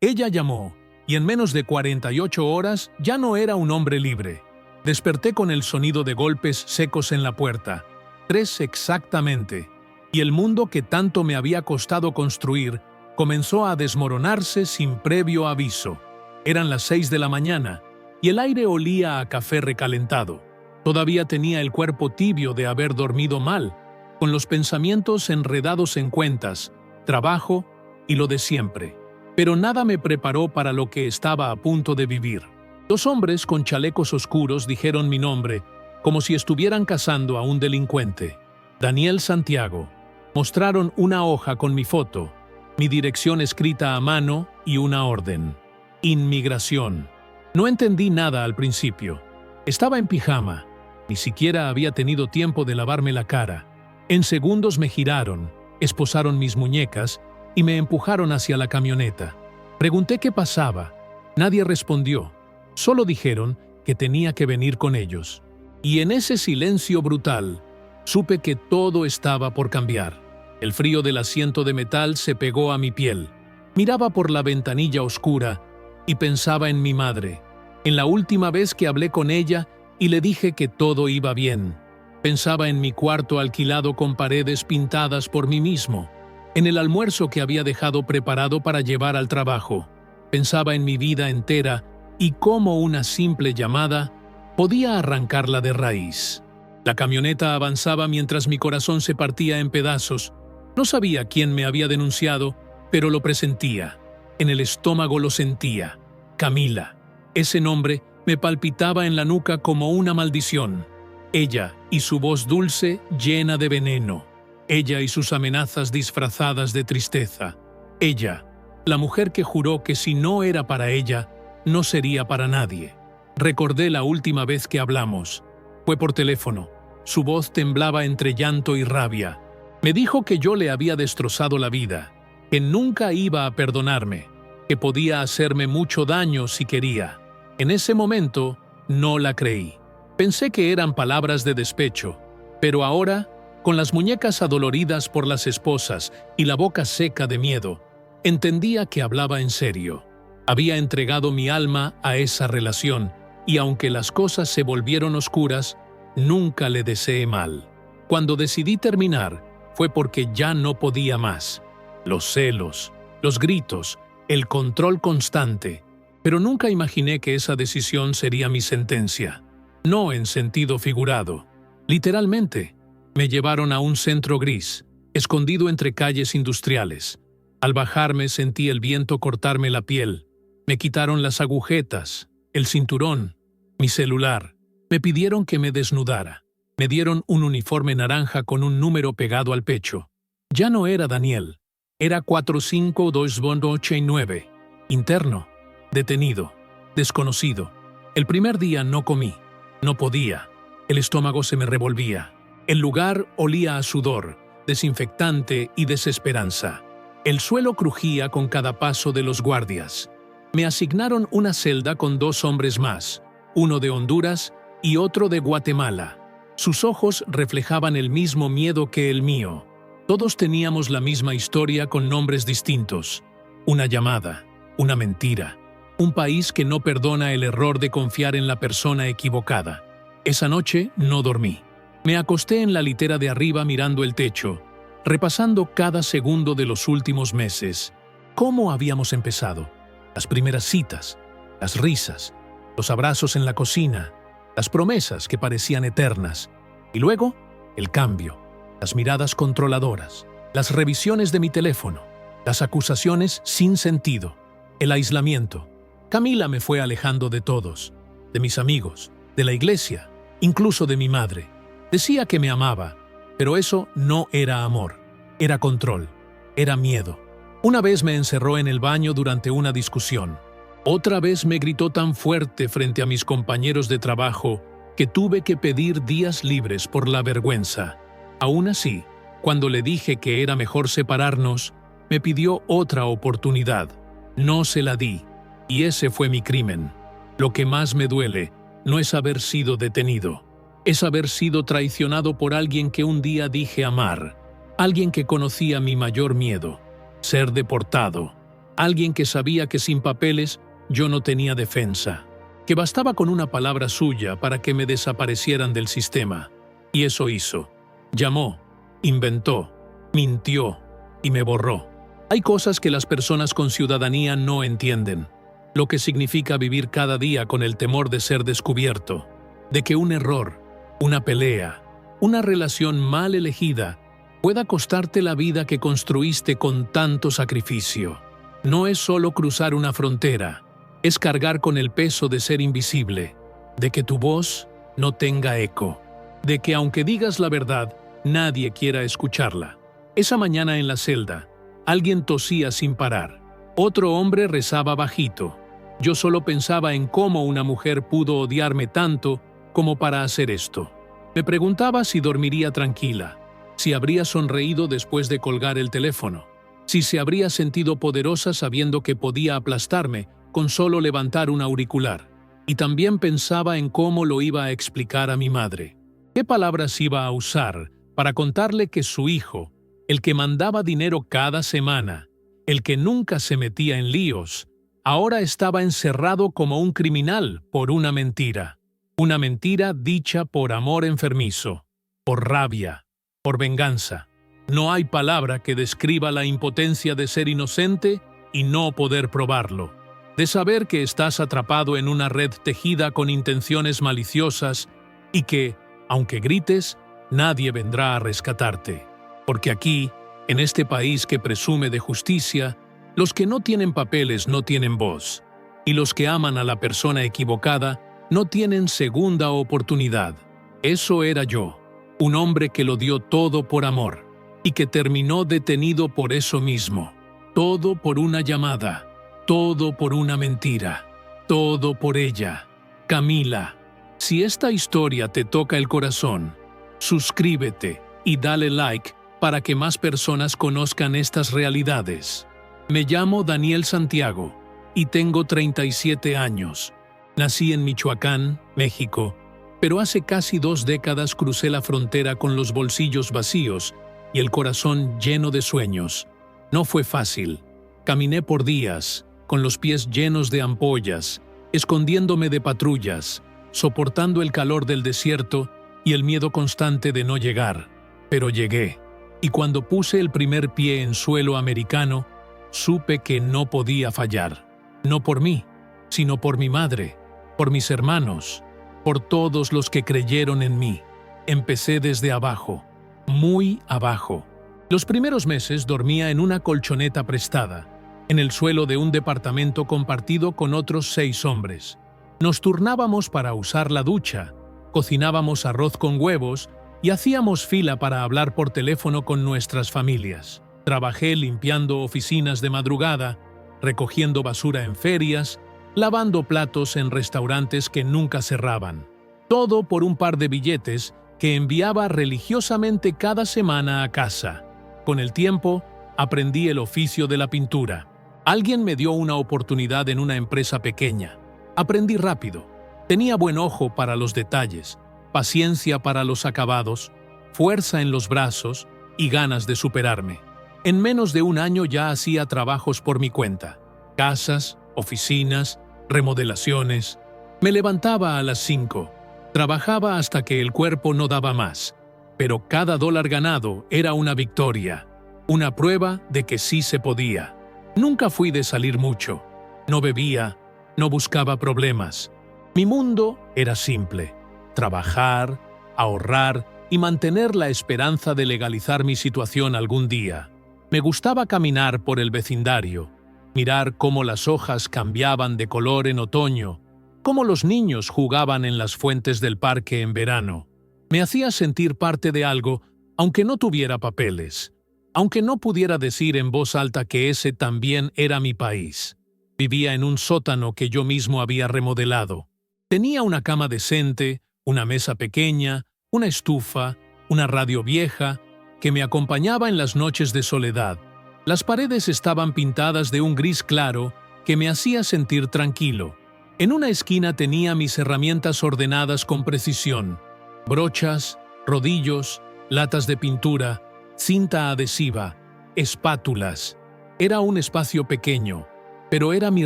Ella llamó, y en menos de 48 horas ya no era un hombre libre. Desperté con el sonido de golpes secos en la puerta, 3 exactamente, y el mundo que tanto me había costado construir comenzó a desmoronarse sin previo aviso. Eran las 6 de la mañana, y el aire olía a café recalentado. Todavía tenía el cuerpo tibio de haber dormido mal, con los pensamientos enredados en cuentas, trabajo y lo de siempre. Pero nada me preparó para lo que estaba a punto de vivir. 2 hombres con chalecos oscuros dijeron mi nombre, como si estuvieran cazando a un delincuente. Daniel Santiago. Mostraron una hoja con mi foto, mi dirección escrita a mano y una orden. Inmigración. No entendí nada al principio. Estaba en pijama. Ni siquiera había tenido tiempo de lavarme la cara. En segundos me giraron, esposaron mis muñecas y me empujaron hacia la camioneta. Pregunté qué pasaba. Nadie respondió. Solo dijeron que tenía que venir con ellos. Y en ese silencio brutal, supe que todo estaba por cambiar. El frío del asiento de metal se pegó a mi piel. Miraba por la ventanilla oscura y pensaba en mi madre, en la última vez que hablé con ella y le dije que todo iba bien. Pensaba en mi cuarto alquilado con paredes pintadas por mí mismo, en el almuerzo que había dejado preparado para llevar al trabajo. Pensaba en mi vida entera y cómo una simple llamada podía arrancarla de raíz. La camioneta avanzaba mientras mi corazón se partía en pedazos. No sabía quién me había denunciado, pero lo presentía. En el estómago lo sentía. Camila. Ese nombre me palpitaba en la nuca como una maldición. Ella y su voz dulce llena de veneno. Ella y sus amenazas disfrazadas de tristeza. Ella, la mujer que juró que si no era para ella, no sería para nadie. Recordé la última vez que hablamos. Fue por teléfono. Su voz temblaba entre llanto y rabia. Me dijo que yo le había destrozado la vida, que nunca iba a perdonarme, que podía hacerme mucho daño si quería. En ese momento, no la creí. Pensé que eran palabras de despecho, pero ahora, con las muñecas adoloridas por las esposas y la boca seca de miedo, entendía que hablaba en serio. Había entregado mi alma a esa relación, y aunque las cosas se volvieron oscuras, nunca le deseé mal. Cuando decidí terminar, fue porque ya no podía más. Los celos, los gritos, el control constante. Pero nunca imaginé que esa decisión sería mi sentencia. No en sentido figurado. Literalmente, me llevaron a un centro gris, escondido entre calles industriales. Al bajarme sentí el viento cortarme la piel. Me quitaron las agujetas, el cinturón, mi celular. Me pidieron que me desnudara. Me dieron un uniforme naranja con un número pegado al pecho. Ya no era Daniel. Era 45289. Interno. Detenido. Desconocido. El primer día no comí. No podía. El estómago se me revolvía. El lugar olía a sudor, desinfectante y desesperanza. El suelo crujía con cada paso de los guardias. Me asignaron una celda con 2 hombres más, uno de Honduras y otro de Guatemala. Sus ojos reflejaban el mismo miedo que el mío. Todos teníamos la misma historia con nombres distintos. Una llamada, una mentira, un país que no perdona el error de confiar en la persona equivocada. Esa noche no dormí. Me acosté en la litera de arriba mirando el techo, repasando cada segundo de los últimos meses. ¿Cómo habíamos empezado? Las primeras citas, las risas, los abrazos en la cocina, las promesas que parecían eternas. Y luego, el cambio, las miradas controladoras, las revisiones de mi teléfono, las acusaciones sin sentido, el aislamiento. Camila me fue alejando de todos, de mis amigos, de la iglesia, incluso de mi madre. Decía que me amaba, pero eso no era amor, era control, era miedo. Una vez me encerró en el baño durante una discusión. Otra vez me gritó tan fuerte frente a mis compañeros de trabajo que tuve que pedir días libres por la vergüenza. Aún así, cuando le dije que era mejor separarnos, me pidió otra oportunidad. No se la di, y ese fue mi crimen. Lo que más me duele no es haber sido detenido, es haber sido traicionado por alguien que un día dije amar, alguien que conocía mi mayor miedo, ser deportado, alguien que sabía que sin papeles yo no tenía defensa, que bastaba con una palabra suya para que me desaparecieran del sistema. Y eso hizo. Llamó, inventó, mintió y me borró. Hay cosas que las personas con ciudadanía no entienden. Lo que significa vivir cada día con el temor de ser descubierto, de que un error, una pelea, una relación mal elegida pueda costarte la vida que construiste con tanto sacrificio. No es solo cruzar una frontera, es cargar con el peso de ser invisible, de que tu voz no tenga eco, de que aunque digas la verdad, nadie quiera escucharla. Esa mañana en la celda, alguien tosía sin parar. Otro hombre rezaba bajito. Yo solo pensaba en cómo una mujer pudo odiarme tanto como para hacer esto. Me preguntaba si dormiría tranquila, si habría sonreído después de colgar el teléfono, si se habría sentido poderosa sabiendo que podía aplastarme con solo levantar un auricular. Y también pensaba en cómo lo iba a explicar a mi madre. ¿Qué palabras iba a usar para contarle que su hijo, el que mandaba dinero cada semana, el que nunca se metía en líos, ahora estaba encerrado como un criminal por una mentira? Una mentira dicha por amor enfermizo, por rabia, por venganza. No hay palabra que describa la impotencia de ser inocente y no poder probarlo. De saber que estás atrapado en una red tejida con intenciones maliciosas y que, aunque grites, nadie vendrá a rescatarte. Porque aquí, en este país que presume de justicia, los que no tienen papeles no tienen voz, y los que aman a la persona equivocada no tienen segunda oportunidad. Eso era yo, un hombre que lo dio todo por amor, y que terminó detenido por eso mismo. Todo por una llamada, todo por una mentira, todo por ella. Camila, si esta historia te toca el corazón, suscríbete y dale like para que más personas conozcan estas realidades. Me llamo Daniel Santiago y tengo 37 años. Nací en Michoacán, México, pero hace casi 2 décadas crucé la frontera con los bolsillos vacíos y el corazón lleno de sueños. No fue fácil. Caminé por días, con los pies llenos de ampollas, escondiéndome de patrullas, soportando el calor del desierto y el miedo constante de no llegar. Pero llegué, y cuando puse el primer pie en suelo americano, supe que no podía fallar. No por mí, sino por mi madre, por mis hermanos, por todos los que creyeron en mí. Empecé desde abajo, muy abajo. Los primeros meses dormía en una colchoneta prestada, en el suelo de un departamento compartido con otros 6 hombres. Nos turnábamos para usar la ducha, cocinábamos arroz con huevos y hacíamos fila para hablar por teléfono con nuestras familias. Trabajé limpiando oficinas de madrugada, recogiendo basura en ferias, lavando platos en restaurantes que nunca cerraban. Todo por un par de billetes que enviaba religiosamente cada semana a casa. Con el tiempo, aprendí el oficio de la pintura. Alguien me dio una oportunidad en una empresa pequeña. Aprendí rápido. Tenía buen ojo para los detalles, paciencia para los acabados, fuerza en los brazos y ganas de superarme. En menos de un año ya hacía trabajos por mi cuenta. Casas, oficinas, remodelaciones. Me levantaba a las 5. Trabajaba hasta que el cuerpo no daba más. Pero cada dólar ganado era una victoria. Una prueba de que sí se podía. Nunca fui de salir mucho. No bebía, no buscaba problemas. Mi mundo era simple. Trabajar, ahorrar y mantener la esperanza de legalizar mi situación algún día. Me gustaba caminar por el vecindario, mirar cómo las hojas cambiaban de color en otoño, cómo los niños jugaban en las fuentes del parque en verano. Me hacía sentir parte de algo, aunque no tuviera papeles, aunque no pudiera decir en voz alta que ese también era mi país. Vivía en un sótano que yo mismo había remodelado. Tenía una cama decente, una mesa pequeña, una estufa, una radio vieja, que me acompañaba en las noches de soledad. Las paredes estaban pintadas de un gris claro que me hacía sentir tranquilo. En una esquina tenía mis herramientas ordenadas con precisión: brochas, rodillos, latas de pintura, cinta adhesiva, espátulas. Era un espacio pequeño, pero era mi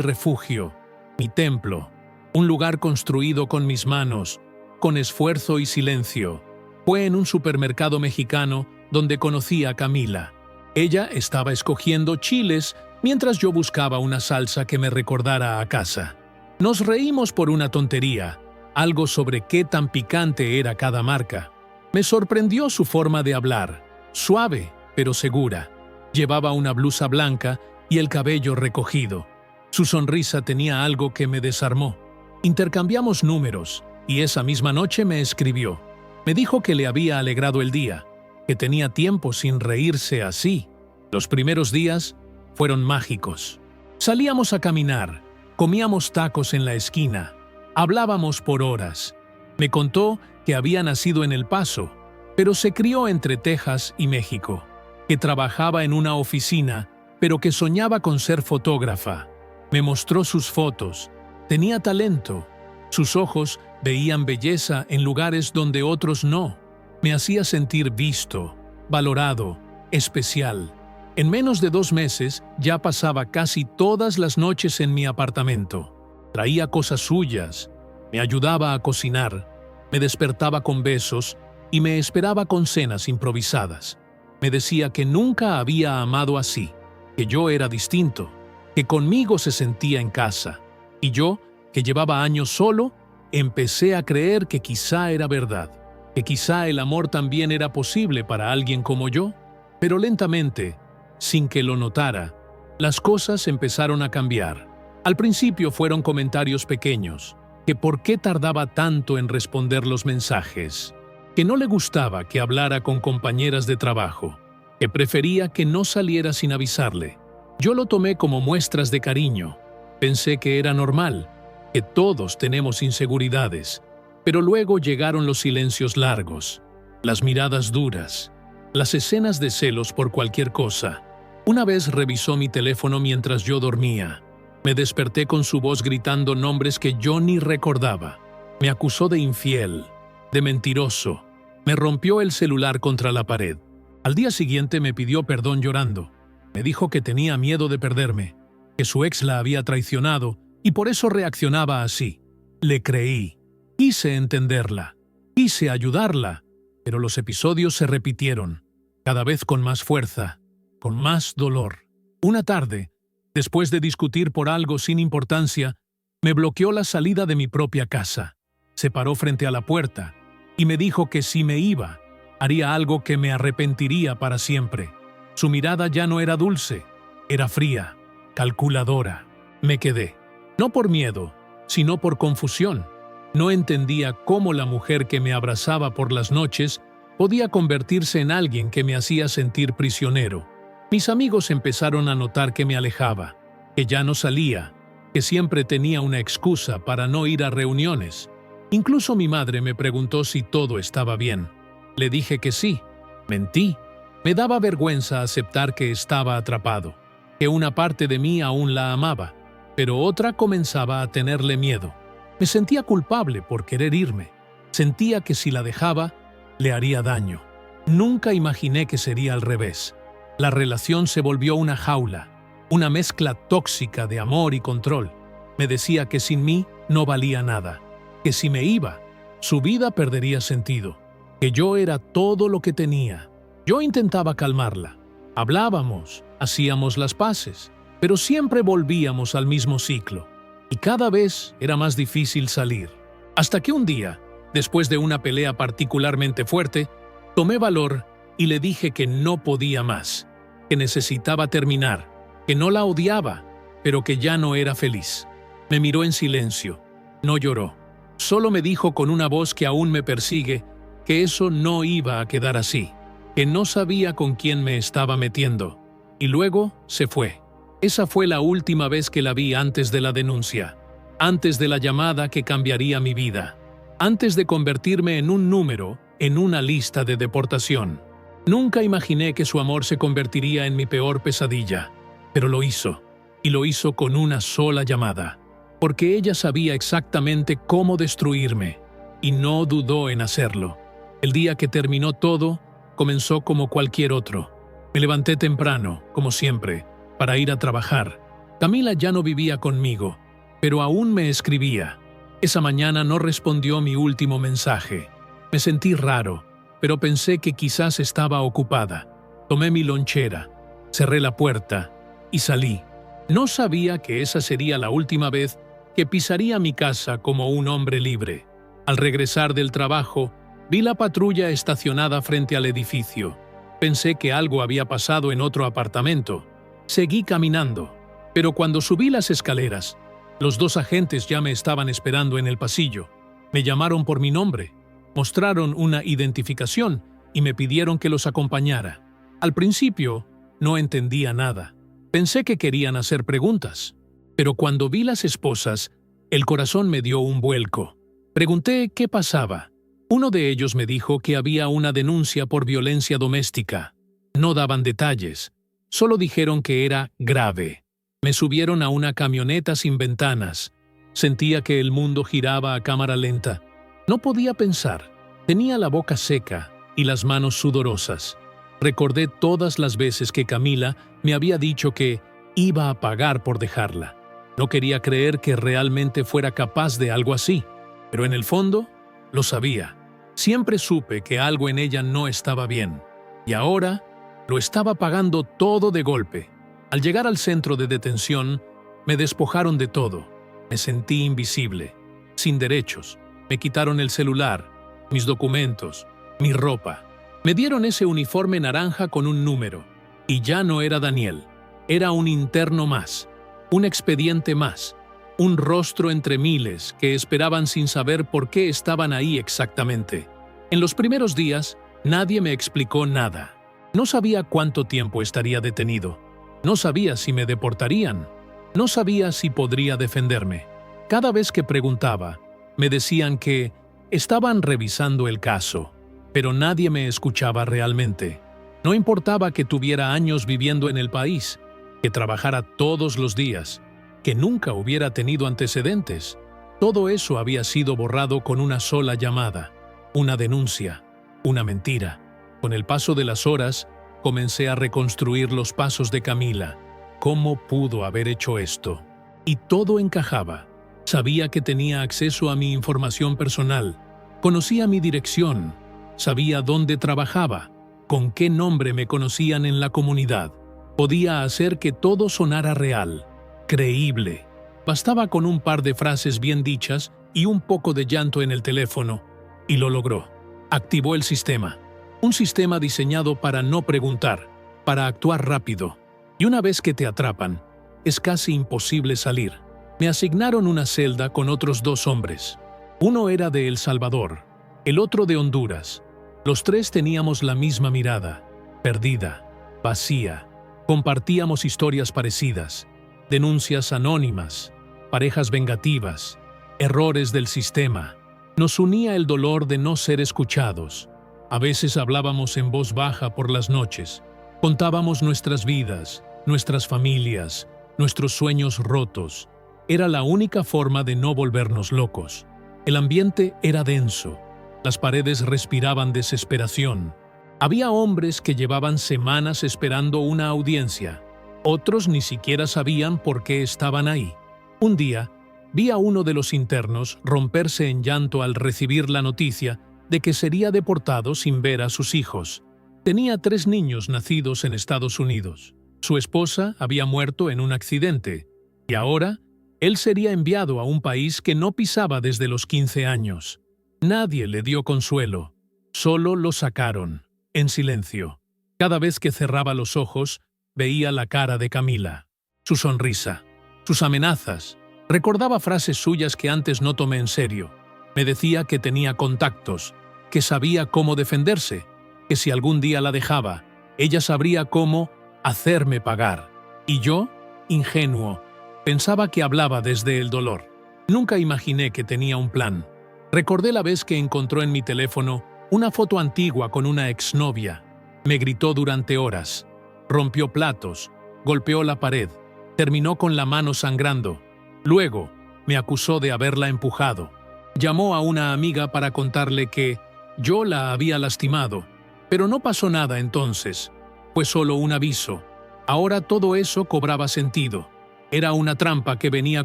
refugio, mi templo, un lugar construido con mis manos, con esfuerzo y silencio. Fue en un supermercado mexicano donde conocí a Camila. Ella estaba escogiendo chiles mientras yo buscaba una salsa que me recordara a casa. Nos reímos por una tontería, algo sobre qué tan picante era cada marca. Me sorprendió su forma de hablar, suave pero segura. Llevaba una blusa blanca y el cabello recogido. Su sonrisa tenía algo que me desarmó. Intercambiamos números y esa misma noche me escribió. Me dijo que le había alegrado el día, que tenía tiempo sin reírse así. Los primeros días fueron mágicos. Salíamos a caminar, comíamos tacos en la esquina, hablábamos por horas. Me contó que había nacido en El Paso, pero se crió entre Texas y México, que trabajaba en una oficina, pero que soñaba con ser fotógrafa. Me mostró sus fotos. Tenía talento. Sus ojos veían belleza en lugares donde otros no. Me hacía sentir visto, valorado, especial. En menos de 2 meses ya pasaba casi todas las noches en mi apartamento. Traía cosas suyas, me ayudaba a cocinar, me despertaba con besos y me esperaba con cenas improvisadas. Me decía que nunca había amado así, que yo era distinto, que conmigo se sentía en casa. Y yo, que llevaba años solo, empecé a creer que quizá era verdad, que quizá el amor también era posible para alguien como yo. Pero lentamente, sin que lo notara, las cosas empezaron a cambiar. Al principio fueron comentarios pequeños, que por qué tardaba tanto en responder los mensajes, que no le gustaba que hablara con compañeras de trabajo, que prefería que no saliera sin avisarle. Yo lo tomé como muestras de cariño. Pensé que era normal, que todos tenemos inseguridades, pero luego llegaron los silencios largos, las miradas duras, las escenas de celos por cualquier cosa. Una vez revisó mi teléfono mientras yo dormía. Me desperté con su voz gritando nombres que yo ni recordaba. Me acusó de infiel, de mentiroso. Me rompió el celular contra la pared. Al día siguiente me pidió perdón llorando. Me dijo que tenía miedo de perderme, que su ex la había traicionado y por eso reaccionaba así. Le creí. Quise entenderla. Quise ayudarla. Pero los episodios se repitieron, cada vez con más fuerza, con más dolor. Una tarde, después de discutir por algo sin importancia, me bloqueó la salida de mi propia casa. Se paró frente a la puerta y me dijo que si me iba, haría algo que me arrepentiría para siempre. Su mirada ya no era dulce, era fría, calculadora. Me quedé, no por miedo, sino por confusión. No entendía cómo la mujer que me abrazaba por las noches podía convertirse en alguien que me hacía sentir prisionero. Mis amigos empezaron a notar que me alejaba, que ya no salía, que siempre tenía una excusa para no ir a reuniones. Incluso mi madre me preguntó si todo estaba bien. Le dije que sí. Mentí. Me daba vergüenza aceptar que estaba atrapado, que una parte de mí aún la amaba, pero otra comenzaba a tenerle miedo. Me sentía culpable por querer irme. Sentía que si la dejaba, le haría daño. Nunca imaginé que sería al revés. La relación se volvió una jaula, una mezcla tóxica de amor y control. Me decía que sin mí no valía nada, que si me iba, su vida perdería sentido, que yo era todo lo que tenía. Yo intentaba calmarla. Hablábamos, hacíamos las paces, pero siempre volvíamos al mismo ciclo. Y cada vez era más difícil salir. Hasta que un día, después de una pelea particularmente fuerte, tomé valor y le dije que no podía más, que necesitaba terminar, que no la odiaba, pero que ya no era feliz. Me miró en silencio, no lloró. Solo me dijo con una voz que aún me persigue que eso no iba a quedar así, que no sabía con quién me estaba metiendo. Y luego se fue. Esa fue la última vez que la vi antes de la denuncia, antes de la llamada que cambiaría mi vida, antes de convertirme en un número en una lista de deportación. Nunca imaginé que su amor se convertiría en mi peor pesadilla, pero lo hizo, y lo hizo con una sola llamada, porque ella sabía exactamente cómo destruirme, y no dudó en hacerlo. El día que terminó todo, comenzó como cualquier otro. Me levanté temprano, como siempre, para ir a trabajar. Camila ya no vivía conmigo, pero aún me escribía. Esa mañana no respondió mi último mensaje. Me sentí raro, pero pensé que quizás estaba ocupada. Tomé mi lonchera, cerré la puerta y salí. No sabía que esa sería la última vez que pisaría mi casa como un hombre libre. Al regresar del trabajo, vi la patrulla estacionada frente al edificio. Pensé que algo había pasado en otro apartamento. Seguí caminando, pero cuando subí las escaleras, los dos agentes ya me estaban esperando en el pasillo. Me llamaron por mi nombre, mostraron una identificación y me pidieron que los acompañara. Al principio, no entendía nada. Pensé que querían hacer preguntas, pero cuando vi las esposas, el corazón me dio un vuelco. Pregunté qué pasaba. Uno de ellos me dijo que había una denuncia por violencia doméstica. No daban detalles, solo dijeron que era grave. Me subieron a una camioneta sin ventanas. Sentía que el mundo giraba a cámara lenta. No podía pensar. Tenía la boca seca y las manos sudorosas. Recordé todas las veces que Camila me había dicho que iba a pagar por dejarla. No quería creer que realmente fuera capaz de algo así, pero en el fondo lo sabía. Siempre supe que algo en ella no estaba bien, y ahora lo estaba pagando todo de golpe. Al llegar al centro de detención, me despojaron de todo. Me sentí invisible, sin derechos. Me quitaron el celular, mis documentos, mi ropa. Me dieron ese uniforme naranja con un número, y ya no era Daniel. Era un interno más, un expediente más, un rostro entre miles que esperaban sin saber por qué estaban ahí exactamente. En los primeros días, nadie me explicó nada. No sabía cuánto tiempo estaría detenido. No sabía si me deportarían. No sabía si podría defenderme. Cada vez que preguntaba, me decían que estaban revisando el caso, pero nadie me escuchaba realmente. No importaba que tuviera años viviendo en el país, que trabajara todos los días, que nunca hubiera tenido antecedentes. Todo eso había sido borrado con una sola llamada, una denuncia, una mentira. Con el paso de las horas, comencé a reconstruir los pasos de Camila. ¿Cómo pudo haber hecho esto? Y todo encajaba. Sabía que tenía acceso a mi información personal, conocía mi dirección, sabía dónde trabajaba, con qué nombre me conocían en la comunidad. Podía hacer que todo sonara real, creíble. Bastaba con un par de frases bien dichas y un poco de llanto en el teléfono, y lo logró. Activó el sistema. Un sistema diseñado para no preguntar, para actuar rápido. Y una vez que te atrapan, es casi imposible salir. Me asignaron una celda con otros 2 hombres. Uno era de El Salvador, el otro de Honduras. Los 3 teníamos la misma mirada, perdida, vacía. Compartíamos historias parecidas, denuncias anónimas, parejas vengativas, errores del sistema. Nos unía el dolor de no ser escuchados. A veces hablábamos en voz baja por las noches. Contábamos nuestras vidas, nuestras familias, nuestros sueños rotos. Era la única forma de no volvernos locos. El ambiente era denso. Las paredes respiraban desesperación. Había hombres que llevaban semanas esperando una audiencia. Otros ni siquiera sabían por qué estaban ahí. Un día, vi a uno de los internos romperse en llanto al recibir la noticia de que sería deportado sin ver a sus hijos. Tenía 3 niños nacidos en Estados Unidos. Su esposa había muerto en un accidente, y ahora él sería enviado a un país que no pisaba desde los 15 años. Nadie le dio consuelo, solo lo sacaron, en silencio. Cada vez que cerraba los ojos, veía la cara de Camila, su sonrisa, sus amenazas. Recordaba frases suyas que antes no tomé en serio. Me decía que tenía contactos, que sabía cómo defenderse, que si algún día la dejaba, ella sabría cómo hacerme pagar. Y yo, ingenuo, pensaba que hablaba desde el dolor. Nunca imaginé que tenía un plan. Recordé la vez que encontró en mi teléfono una foto antigua con una exnovia. Me gritó durante horas. Rompió platos, golpeó la pared, terminó con la mano sangrando. Luego, me acusó de haberla empujado. Llamó a una amiga para contarle que yo la había lastimado, pero no pasó nada entonces. Fue solo un aviso. Ahora todo eso cobraba sentido. Era una trampa que venía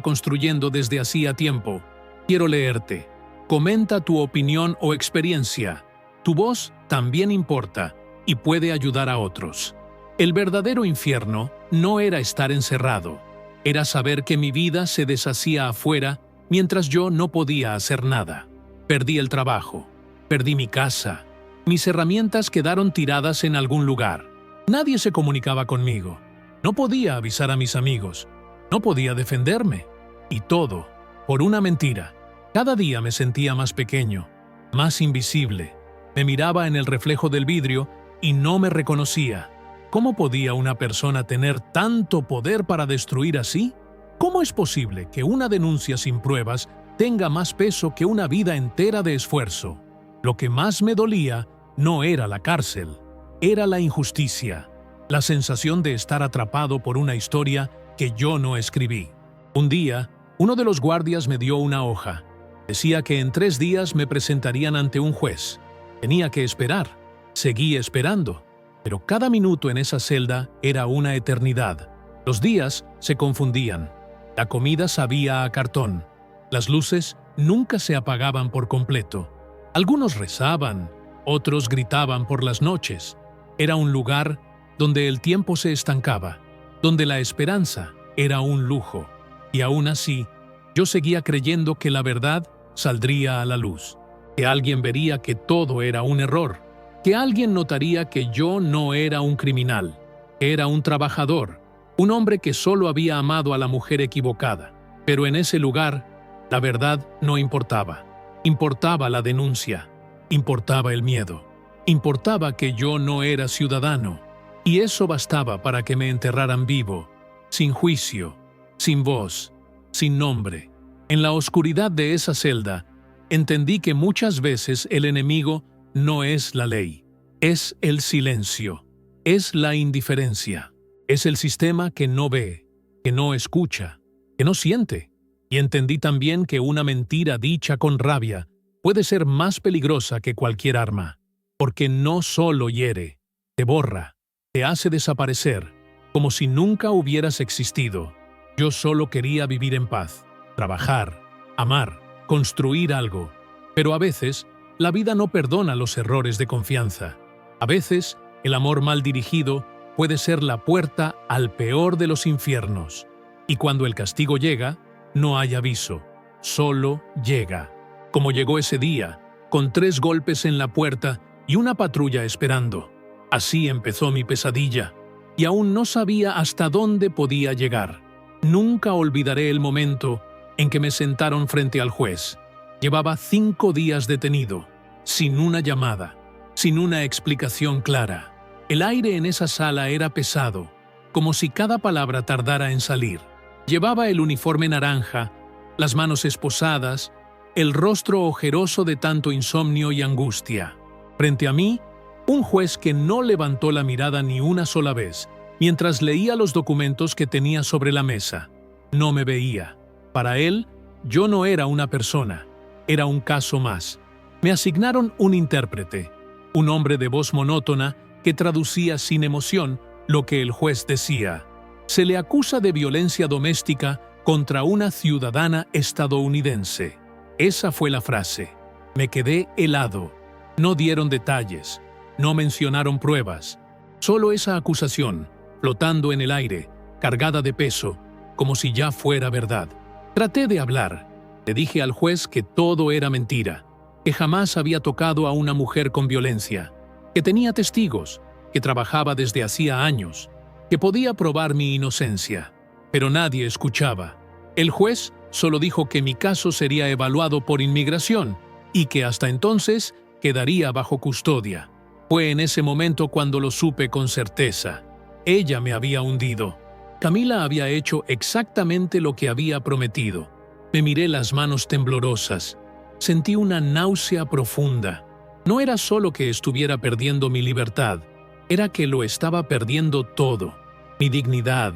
construyendo desde hacía tiempo. Quiero leerte. Comenta tu opinión o experiencia. Tu voz también importa y puede ayudar a otros. El verdadero infierno no era estar encerrado. Era saber que mi vida se deshacía afuera mientras yo no podía hacer nada. Perdí el trabajo. Perdí mi casa. Mis herramientas quedaron tiradas en algún lugar. Nadie se comunicaba conmigo. No podía avisar a mis amigos. No podía defenderme. Y todo por una mentira. Cada día me sentía más pequeño, más invisible. Me miraba en el reflejo del vidrio y no me reconocía. ¿Cómo podía una persona tener tanto poder para destruir así? ¿Cómo es posible que una denuncia sin pruebas tenga más peso que una vida entera de esfuerzo? Lo que más me dolía no era la cárcel, era la injusticia, la sensación de estar atrapado por una historia que yo no escribí. Un día, uno de los guardias me dio una hoja. Decía que en 3 días me presentarían ante un juez. Tenía que esperar. Seguí esperando. Pero cada minuto en esa celda era una eternidad. Los días se confundían. La comida sabía a cartón. Las luces nunca se apagaban por completo. Algunos rezaban, otros gritaban por las noches. Era un lugar donde el tiempo se estancaba, donde la esperanza era un lujo. Y aún así, yo seguía creyendo que la verdad saldría a la luz, que alguien vería que todo era un error, que alguien notaría que yo no era un criminal, que era un trabajador, un hombre que solo había amado a la mujer equivocada. Pero en ese lugar, la verdad no importaba. Importaba la denuncia, importaba el miedo, importaba que yo no era ciudadano, y eso bastaba para que me enterraran vivo, sin juicio, sin voz, sin nombre. En la oscuridad de esa celda, entendí que muchas veces el enemigo no es la ley, es el silencio, es la indiferencia, es el sistema que no ve, que no escucha, que no siente. Y entendí también que una mentira dicha con rabia puede ser más peligrosa que cualquier arma, porque no solo hiere, te borra, te hace desaparecer, como si nunca hubieras existido. Yo solo quería vivir en paz, trabajar, amar, construir algo. Pero a veces, la vida no perdona los errores de confianza. A veces, el amor mal dirigido puede ser la puerta al peor de los infiernos. Y cuando el castigo llega, no hay aviso, solo llega. Como llegó ese día, con 3 golpes en la puerta y una patrulla esperando. Así empezó mi pesadilla, y aún no sabía hasta dónde podía llegar. Nunca olvidaré el momento en que me sentaron frente al juez. Llevaba 5 días detenido, sin una llamada, sin una explicación clara. El aire en esa sala era pesado, como si cada palabra tardara en salir. Llevaba el uniforme naranja, las manos esposadas, el rostro ojeroso de tanto insomnio y angustia. Frente a mí, un juez que no levantó la mirada ni una sola vez, mientras leía los documentos que tenía sobre la mesa. No me veía. Para él, yo no era una persona, era un caso más. Me asignaron un intérprete, un hombre de voz monótona que traducía sin emoción lo que el juez decía. Se le acusa de violencia doméstica contra una ciudadana estadounidense. Esa fue la frase. Me quedé helado. No dieron detalles, no mencionaron pruebas. Solo esa acusación, flotando en el aire, cargada de peso, como si ya fuera verdad. Traté de hablar. Le dije al juez que todo era mentira, que jamás había tocado a una mujer con violencia, que tenía testigos, que trabajaba desde hacía años, que podía probar mi inocencia. Pero nadie escuchaba. El juez solo dijo que mi caso sería evaluado por inmigración y que hasta entonces quedaría bajo custodia. Fue en ese momento cuando lo supe con certeza. Ella me había hundido. Camila había hecho exactamente lo que había prometido. Me miré las manos temblorosas. Sentí una náusea profunda. No era solo que estuviera perdiendo mi libertad, era que lo estaba perdiendo todo. Mi dignidad,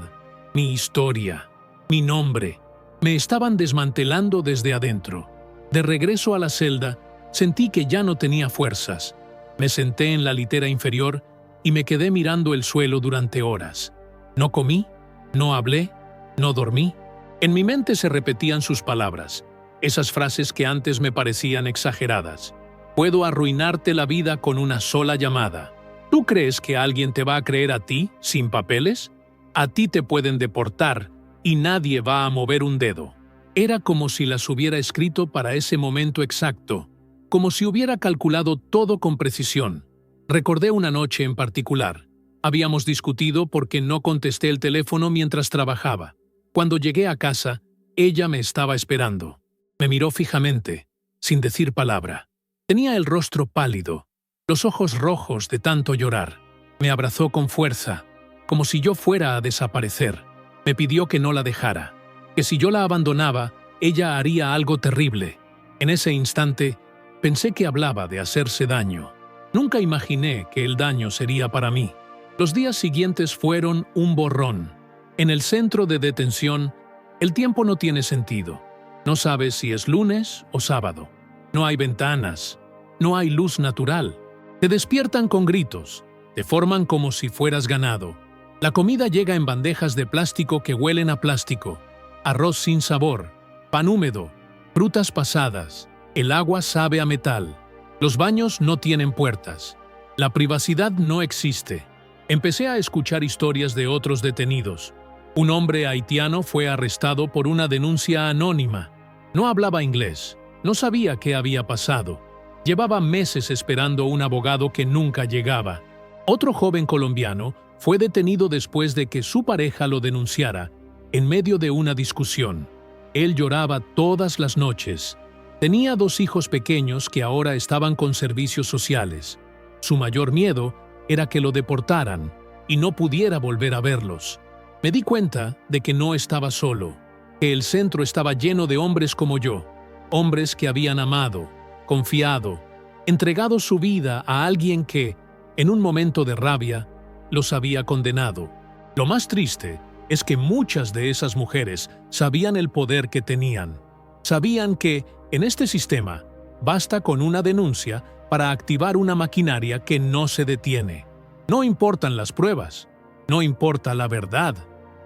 mi historia, mi nombre. Me estaban desmantelando desde adentro. De regreso a la celda, sentí que ya no tenía fuerzas. Me senté en la litera inferior y me quedé mirando el suelo durante horas. No comí, no hablé, No dormí. En mi mente se repetían sus palabras, esas frases que antes me parecían exageradas. Puedo arruinarte la vida con una sola llamada. ¿Tú crees que alguien te va a creer a ti, sin papeles? A ti te pueden deportar y nadie va a mover un dedo. Era como si las hubiera escrito para ese momento exacto, como si hubiera calculado todo con precisión. Recordé una noche en particular. Habíamos discutido porque no contesté el teléfono mientras trabajaba. Cuando llegué a casa, ella me estaba esperando. Me miró fijamente, sin decir palabra. Tenía el rostro pálido, los ojos rojos de tanto llorar. Me abrazó con fuerza, como si yo fuera a desaparecer. Me pidió que no la dejara, que si yo la abandonaba, ella haría algo terrible. En ese instante, pensé que hablaba de hacerse daño. Nunca imaginé que el daño sería para mí. Los días siguientes fueron un borrón. En el centro de detención, el tiempo no tiene sentido. No sabes si es lunes o sábado. No hay ventanas, no hay luz natural. Te despiertan con gritos, te forman como si fueras ganado. La comida llega en bandejas de plástico que huelen a plástico, arroz sin sabor, pan húmedo, frutas pasadas, el agua sabe a metal. Los baños no tienen puertas. La privacidad no existe. Empecé a escuchar historias de otros detenidos. Un hombre haitiano fue arrestado por una denuncia anónima. No hablaba inglés, no sabía qué había pasado. Llevaba meses esperando un abogado que nunca llegaba. Otro joven colombiano fue detenido después de que su pareja lo denunciara, en medio de una discusión. Él lloraba todas las noches. Tenía 2 hijos pequeños que ahora estaban con servicios sociales. Su mayor miedo era que lo deportaran y no pudiera volver a verlos. Me di cuenta de que no estaba solo, que el centro estaba lleno de hombres como yo, hombres que habían amado, confiado, entregado su vida a alguien que, en un momento de rabia, los había condenado. Lo más triste es que muchas de esas mujeres sabían el poder que tenían. Sabían que, en este sistema, basta con una denuncia para activar una maquinaria que no se detiene. No importan las pruebas, no importa la verdad.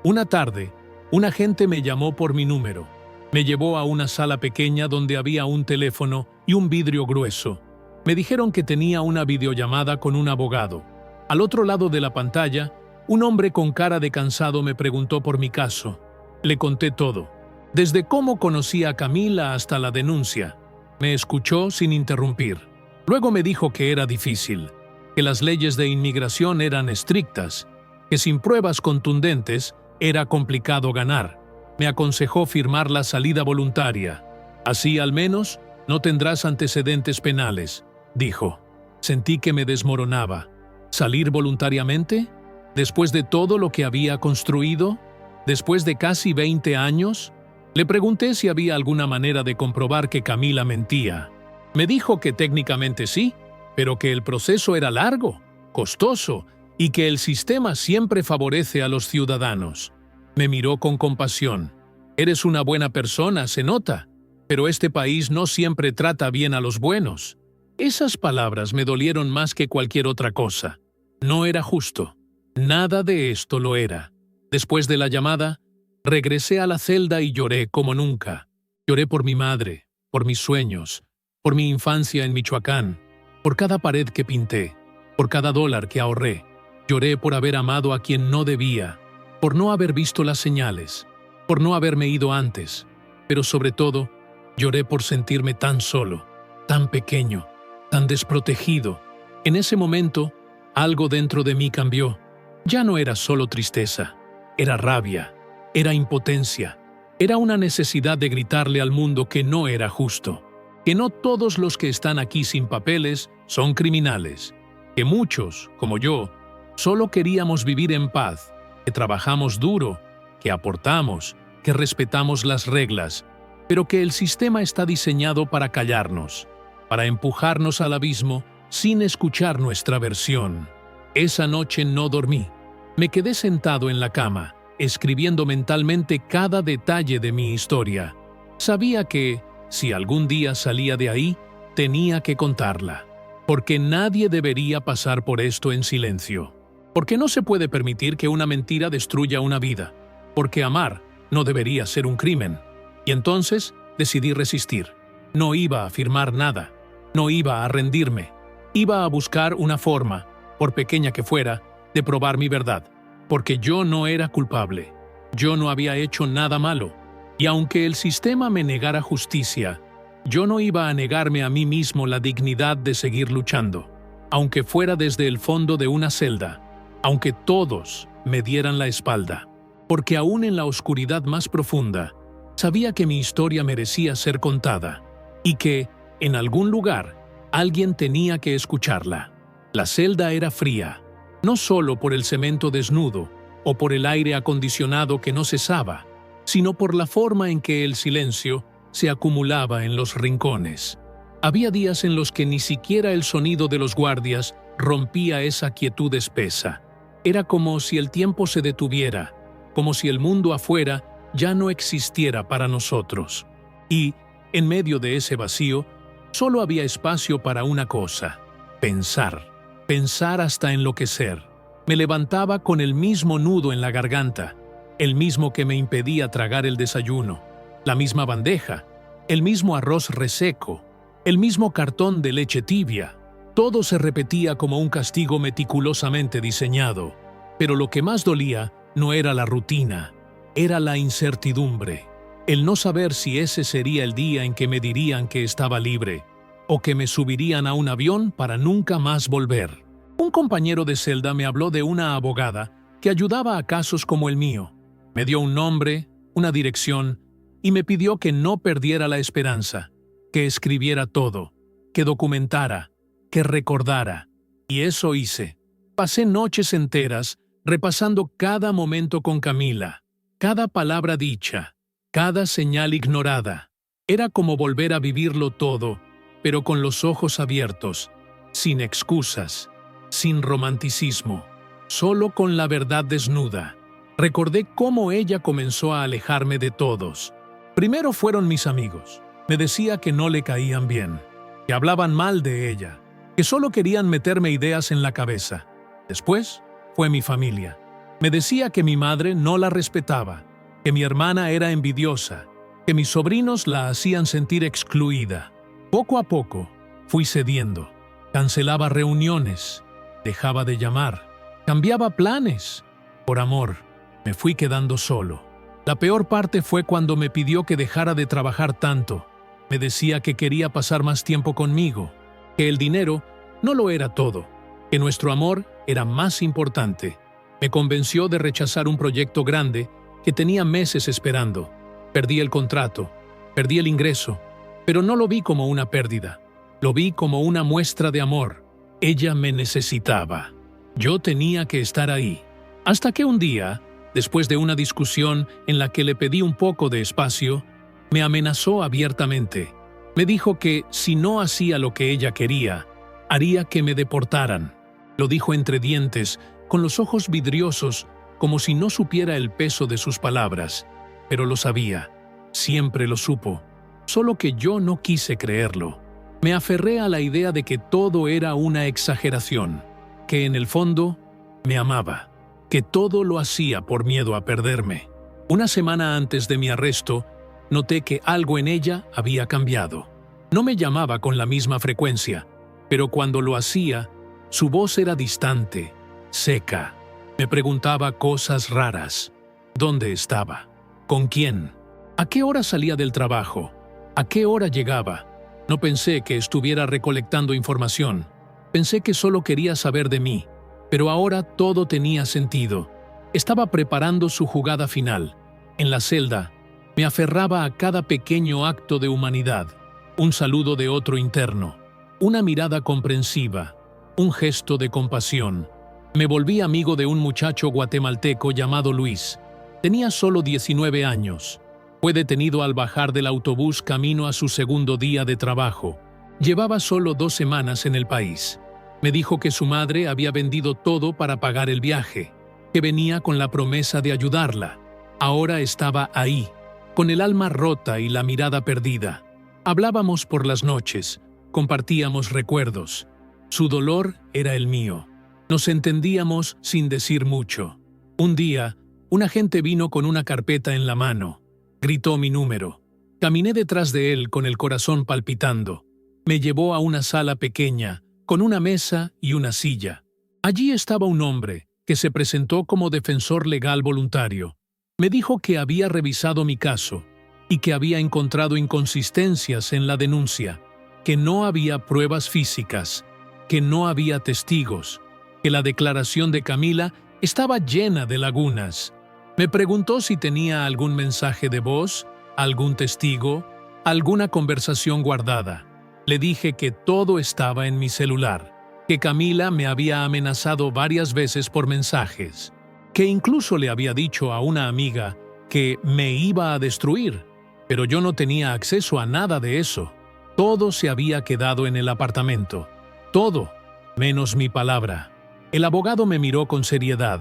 Una tarde, un agente me llamó por mi número. Me llevó a una sala pequeña donde había un teléfono y un vidrio grueso. Me dijeron que tenía una videollamada con un abogado. Al otro lado de la pantalla, un hombre con cara de cansado me preguntó por mi caso. Le conté todo, desde cómo conocí a Camila hasta la denuncia. Me escuchó sin interrumpir. Luego me dijo que era difícil, que las leyes de inmigración eran estrictas, que sin pruebas contundentes era complicado ganar. Me aconsejó firmar la salida voluntaria. Así al menos no tendrás antecedentes penales, dijo. Sentí que me desmoronaba. ¿Salir voluntariamente? ¿Después de todo lo que había construido? ¿Después de casi 20 años? Le pregunté si había alguna manera de comprobar que Camila mentía. Me dijo que técnicamente sí, pero que el proceso era largo, costoso, y que el sistema siempre favorece a los ciudadanos. Me miró con compasión. Eres una buena persona, se nota, pero este país no siempre trata bien a los buenos. Esas palabras me dolieron más que cualquier otra cosa. No era justo. Nada de esto lo era. Después de la llamada, regresé a la celda y lloré como nunca. Lloré por mi madre, por mis sueños, por mi infancia en Michoacán, por cada pared que pinté, por cada dólar que ahorré. Lloré por haber amado a quien no debía, por no haber visto las señales, por no haberme ido antes, pero sobre todo, lloré por sentirme tan solo, tan pequeño, tan desprotegido. En ese momento, algo dentro de mí cambió. Ya no era solo tristeza, era rabia, era impotencia, era una necesidad de gritarle al mundo que no era justo, que no todos los que están aquí sin papeles son criminales, que muchos, como yo, solo queríamos vivir en paz, que trabajamos duro, que aportamos, que respetamos las reglas, pero que el sistema está diseñado para callarnos, para empujarnos al abismo sin escuchar nuestra versión. Esa noche no dormí. Me quedé sentado en la cama, escribiendo mentalmente cada detalle de mi historia. Sabía que, si algún día salía de ahí, tenía que contarla, porque nadie debería pasar por esto en silencio. Porque no se puede permitir que una mentira destruya una vida. Porque amar No debería ser un crimen. Y entonces decidí resistir. No iba a afirmar nada. No iba a rendirme. Iba a buscar una forma, por pequeña que fuera, de probar mi verdad. Porque yo no era culpable. Yo no había hecho nada malo. Y aunque el sistema me negara justicia, yo no iba a negarme a mí mismo la dignidad de seguir luchando. Aunque fuera desde el fondo de una celda. Aunque todos me dieran la espalda. Porque aún en la oscuridad más profunda, sabía que mi historia merecía ser contada. Y que, en algún lugar, alguien tenía que escucharla. La celda era fría, no solo por el cemento desnudo o por el aire acondicionado que no cesaba, sino por la forma en que el silencio se acumulaba en los rincones. Había días en los que ni siquiera el sonido de los guardias rompía esa quietud espesa. Era como si el tiempo se detuviera, como si el mundo afuera ya no existiera para nosotros. Y, en medio de ese vacío, solo había espacio para una cosa: pensar. Pensar hasta enloquecer. Me levantaba con el mismo nudo en la garganta, el mismo que me impedía tragar el desayuno, la misma bandeja, el mismo arroz reseco, el mismo cartón de leche tibia. Todo se repetía como un castigo meticulosamente diseñado. Pero lo que más dolía no era la rutina, era la incertidumbre. El no saber si ese sería el día en que me dirían que estaba libre, o que me subirían a un avión para nunca más volver. Un compañero de celda me habló de una abogada que ayudaba a casos como el mío. Me dio un nombre, una dirección, y me pidió que no perdiera la esperanza, que escribiera todo, que documentara, que recordara. Y eso hice. Pasé noches enteras repasando cada momento con Camila, cada palabra dicha, cada señal ignorada. Era como volver a vivirlo todo, pero con los ojos abiertos, sin excusas, sin romanticismo, solo con la verdad desnuda. Recordé cómo ella comenzó a alejarme de todos. Primero fueron mis amigos. Me decía que no le caían bien, que hablaban mal de ella, que solo querían meterme ideas en la cabeza. Después fue mi familia. Me decía que mi madre no la respetaba, que mi hermana era envidiosa, que mis sobrinos la hacían sentir excluida. Poco a poco fui cediendo. Cancelaba reuniones, dejaba de llamar, cambiaba planes. Por amor, me fui quedando solo. La peor parte fue cuando me pidió que dejara de trabajar tanto. Me decía que quería pasar más tiempo conmigo, que el dinero no lo era todo, que nuestro amor era más importante. Me convenció de rechazar un proyecto grande que tenía meses esperando. Perdí el contrato, perdí el ingreso, pero no lo vi como una pérdida. Lo vi como una muestra de amor. Ella me necesitaba. Yo tenía que estar ahí. Hasta que un día, después de una discusión en la que le pedí un poco de espacio, me amenazó abiertamente. Me dijo que si no hacía lo que ella quería, haría que me deportaran. Lo dijo entre dientes, con los ojos vidriosos, como si no supiera el peso de sus palabras. Pero lo sabía. Siempre lo supo. Solo que yo no quise creerlo. Me aferré a la idea de que todo era una exageración, que en el fondo me amaba, que todo lo hacía por miedo a perderme. Una semana antes de mi arresto, noté que algo en ella había cambiado. No me llamaba con la misma frecuencia, pero cuando lo hacía, su voz era distante, seca. Me preguntaba cosas raras. ¿Dónde estaba? ¿Con quién? ¿A qué hora salía del trabajo? ¿A qué hora llegaba? No pensé que estuviera recolectando información. Pensé que solo quería saber de mí. Pero ahora todo tenía sentido. Estaba preparando su jugada final. En la celda, me aferraba a cada pequeño acto de humanidad. Un saludo de otro interno. Una mirada comprensiva. Un gesto de compasión. Me volví amigo de un muchacho guatemalteco llamado Luis. Tenía solo 19 años. Fue detenido al bajar del autobús camino a su segundo día de trabajo. Llevaba solo 2 semanas en el país. Me dijo que su madre había vendido todo para pagar el viaje, que venía con la promesa de ayudarla. Ahora estaba ahí, con el alma rota y la mirada perdida. Hablábamos por las noches, compartíamos recuerdos. Su dolor era el mío. Nos entendíamos sin decir mucho. Un día, Un agente vino con una carpeta en la mano. Gritó mi número. Caminé detrás de él con el corazón palpitando. Me llevó a una sala pequeña, con una mesa y una silla. Allí estaba un hombre que se presentó como defensor legal voluntario. Me dijo que había revisado mi caso y que había encontrado inconsistencias en la denuncia, que no había pruebas físicas, que no había testigos, que la declaración de Camila estaba llena de lagunas. Me preguntó si tenía algún mensaje de voz, algún testigo, alguna conversación guardada. Le dije que todo estaba en mi celular, que Camila me había amenazado varias veces por mensajes, que incluso le había dicho a una amiga que me iba a destruir, pero yo no tenía acceso a nada de eso. Todo se había quedado en el apartamento. Todo, menos mi palabra. El abogado me miró con seriedad.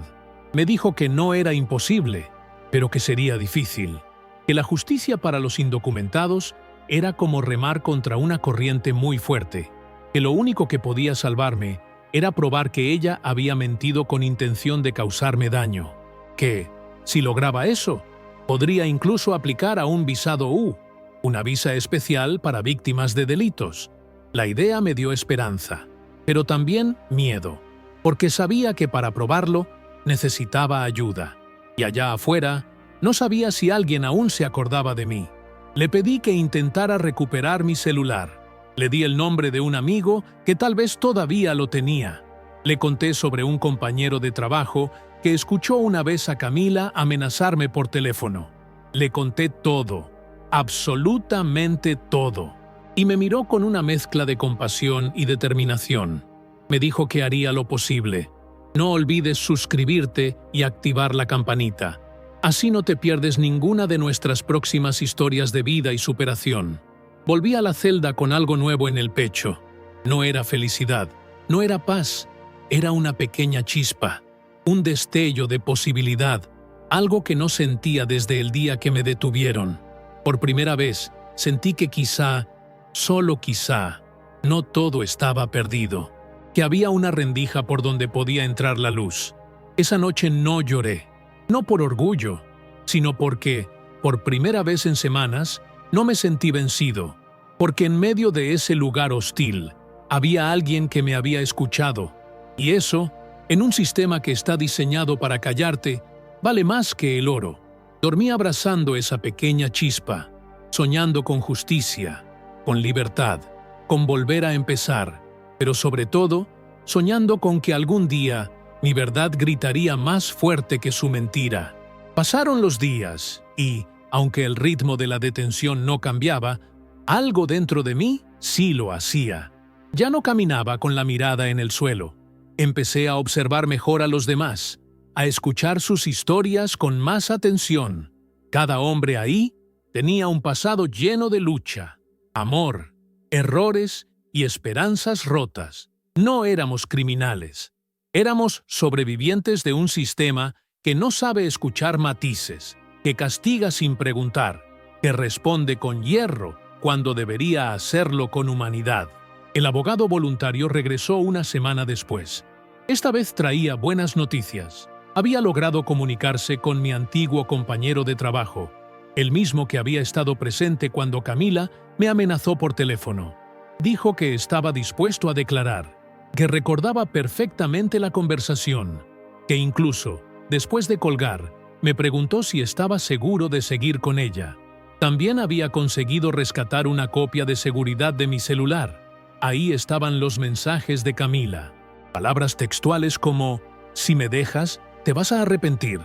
Me dijo que no era imposible, pero que sería difícil. Que la justicia para los indocumentados era como remar contra una corriente muy fuerte. Que lo único que podía salvarme era probar que ella había mentido con intención de causarme daño. Que, si lograba eso, podría incluso aplicar a un visado U, una visa especial para víctimas de delitos. La idea me dio esperanza, pero también miedo, porque sabía que para probarlo necesitaba ayuda. Y allá afuera, no sabía si alguien aún se acordaba de mí. Le pedí que intentara recuperar mi celular. Le di el nombre de un amigo que tal vez todavía lo tenía. Le conté sobre un compañero de trabajo que escuchó una vez a Camila amenazarme por teléfono. Le conté todo, absolutamente todo. Y me miró con una mezcla de compasión y determinación. Me dijo que haría lo posible. No olvides suscribirte y activar la campanita. Así no te pierdes ninguna de nuestras próximas historias de vida y superación. Volví a la celda con algo nuevo en el pecho. No era felicidad, no era paz, era una pequeña chispa, un destello de posibilidad, algo que no sentía desde el día que me detuvieron. Por primera vez, sentí que quizá, solo quizá, no todo estaba perdido, que había una rendija por donde podía entrar la luz. Esa noche no lloré, no por orgullo, sino porque, por primera vez en semanas, no me sentí vencido, porque en medio de ese lugar hostil había alguien que me había escuchado, y eso, en un sistema que está diseñado para callarte, vale más que el oro. Dormí abrazando esa pequeña chispa, soñando con justicia, con libertad, con volver a empezar, pero sobre todo, soñando con que algún día mi verdad gritaría más fuerte que su mentira. Pasaron los días y, aunque el ritmo de la detención no cambiaba, algo dentro de mí sí lo hacía. Ya no caminaba con la mirada en el suelo. Empecé a observar mejor a los demás, a escuchar sus historias con más atención. Cada hombre ahí tenía un pasado lleno de lucha, amor, errores y esperanzas rotas. No éramos criminales. Éramos sobrevivientes de un sistema que no sabe escuchar matices, que castiga sin preguntar, que responde con hierro cuando debería hacerlo con humanidad. El abogado voluntario regresó una semana después. Esta vez traía buenas noticias. Había logrado comunicarse con mi antiguo compañero de trabajo, el mismo que había estado presente cuando Camila me amenazó por teléfono. Dijo que estaba dispuesto a declarar, que recordaba perfectamente la conversación, que incluso, después de colgar, me preguntó si estaba seguro de seguir con ella. También había conseguido rescatar una copia de seguridad de mi celular. Ahí estaban los mensajes de Camila. Palabras textuales como, si me dejas, te vas a arrepentir.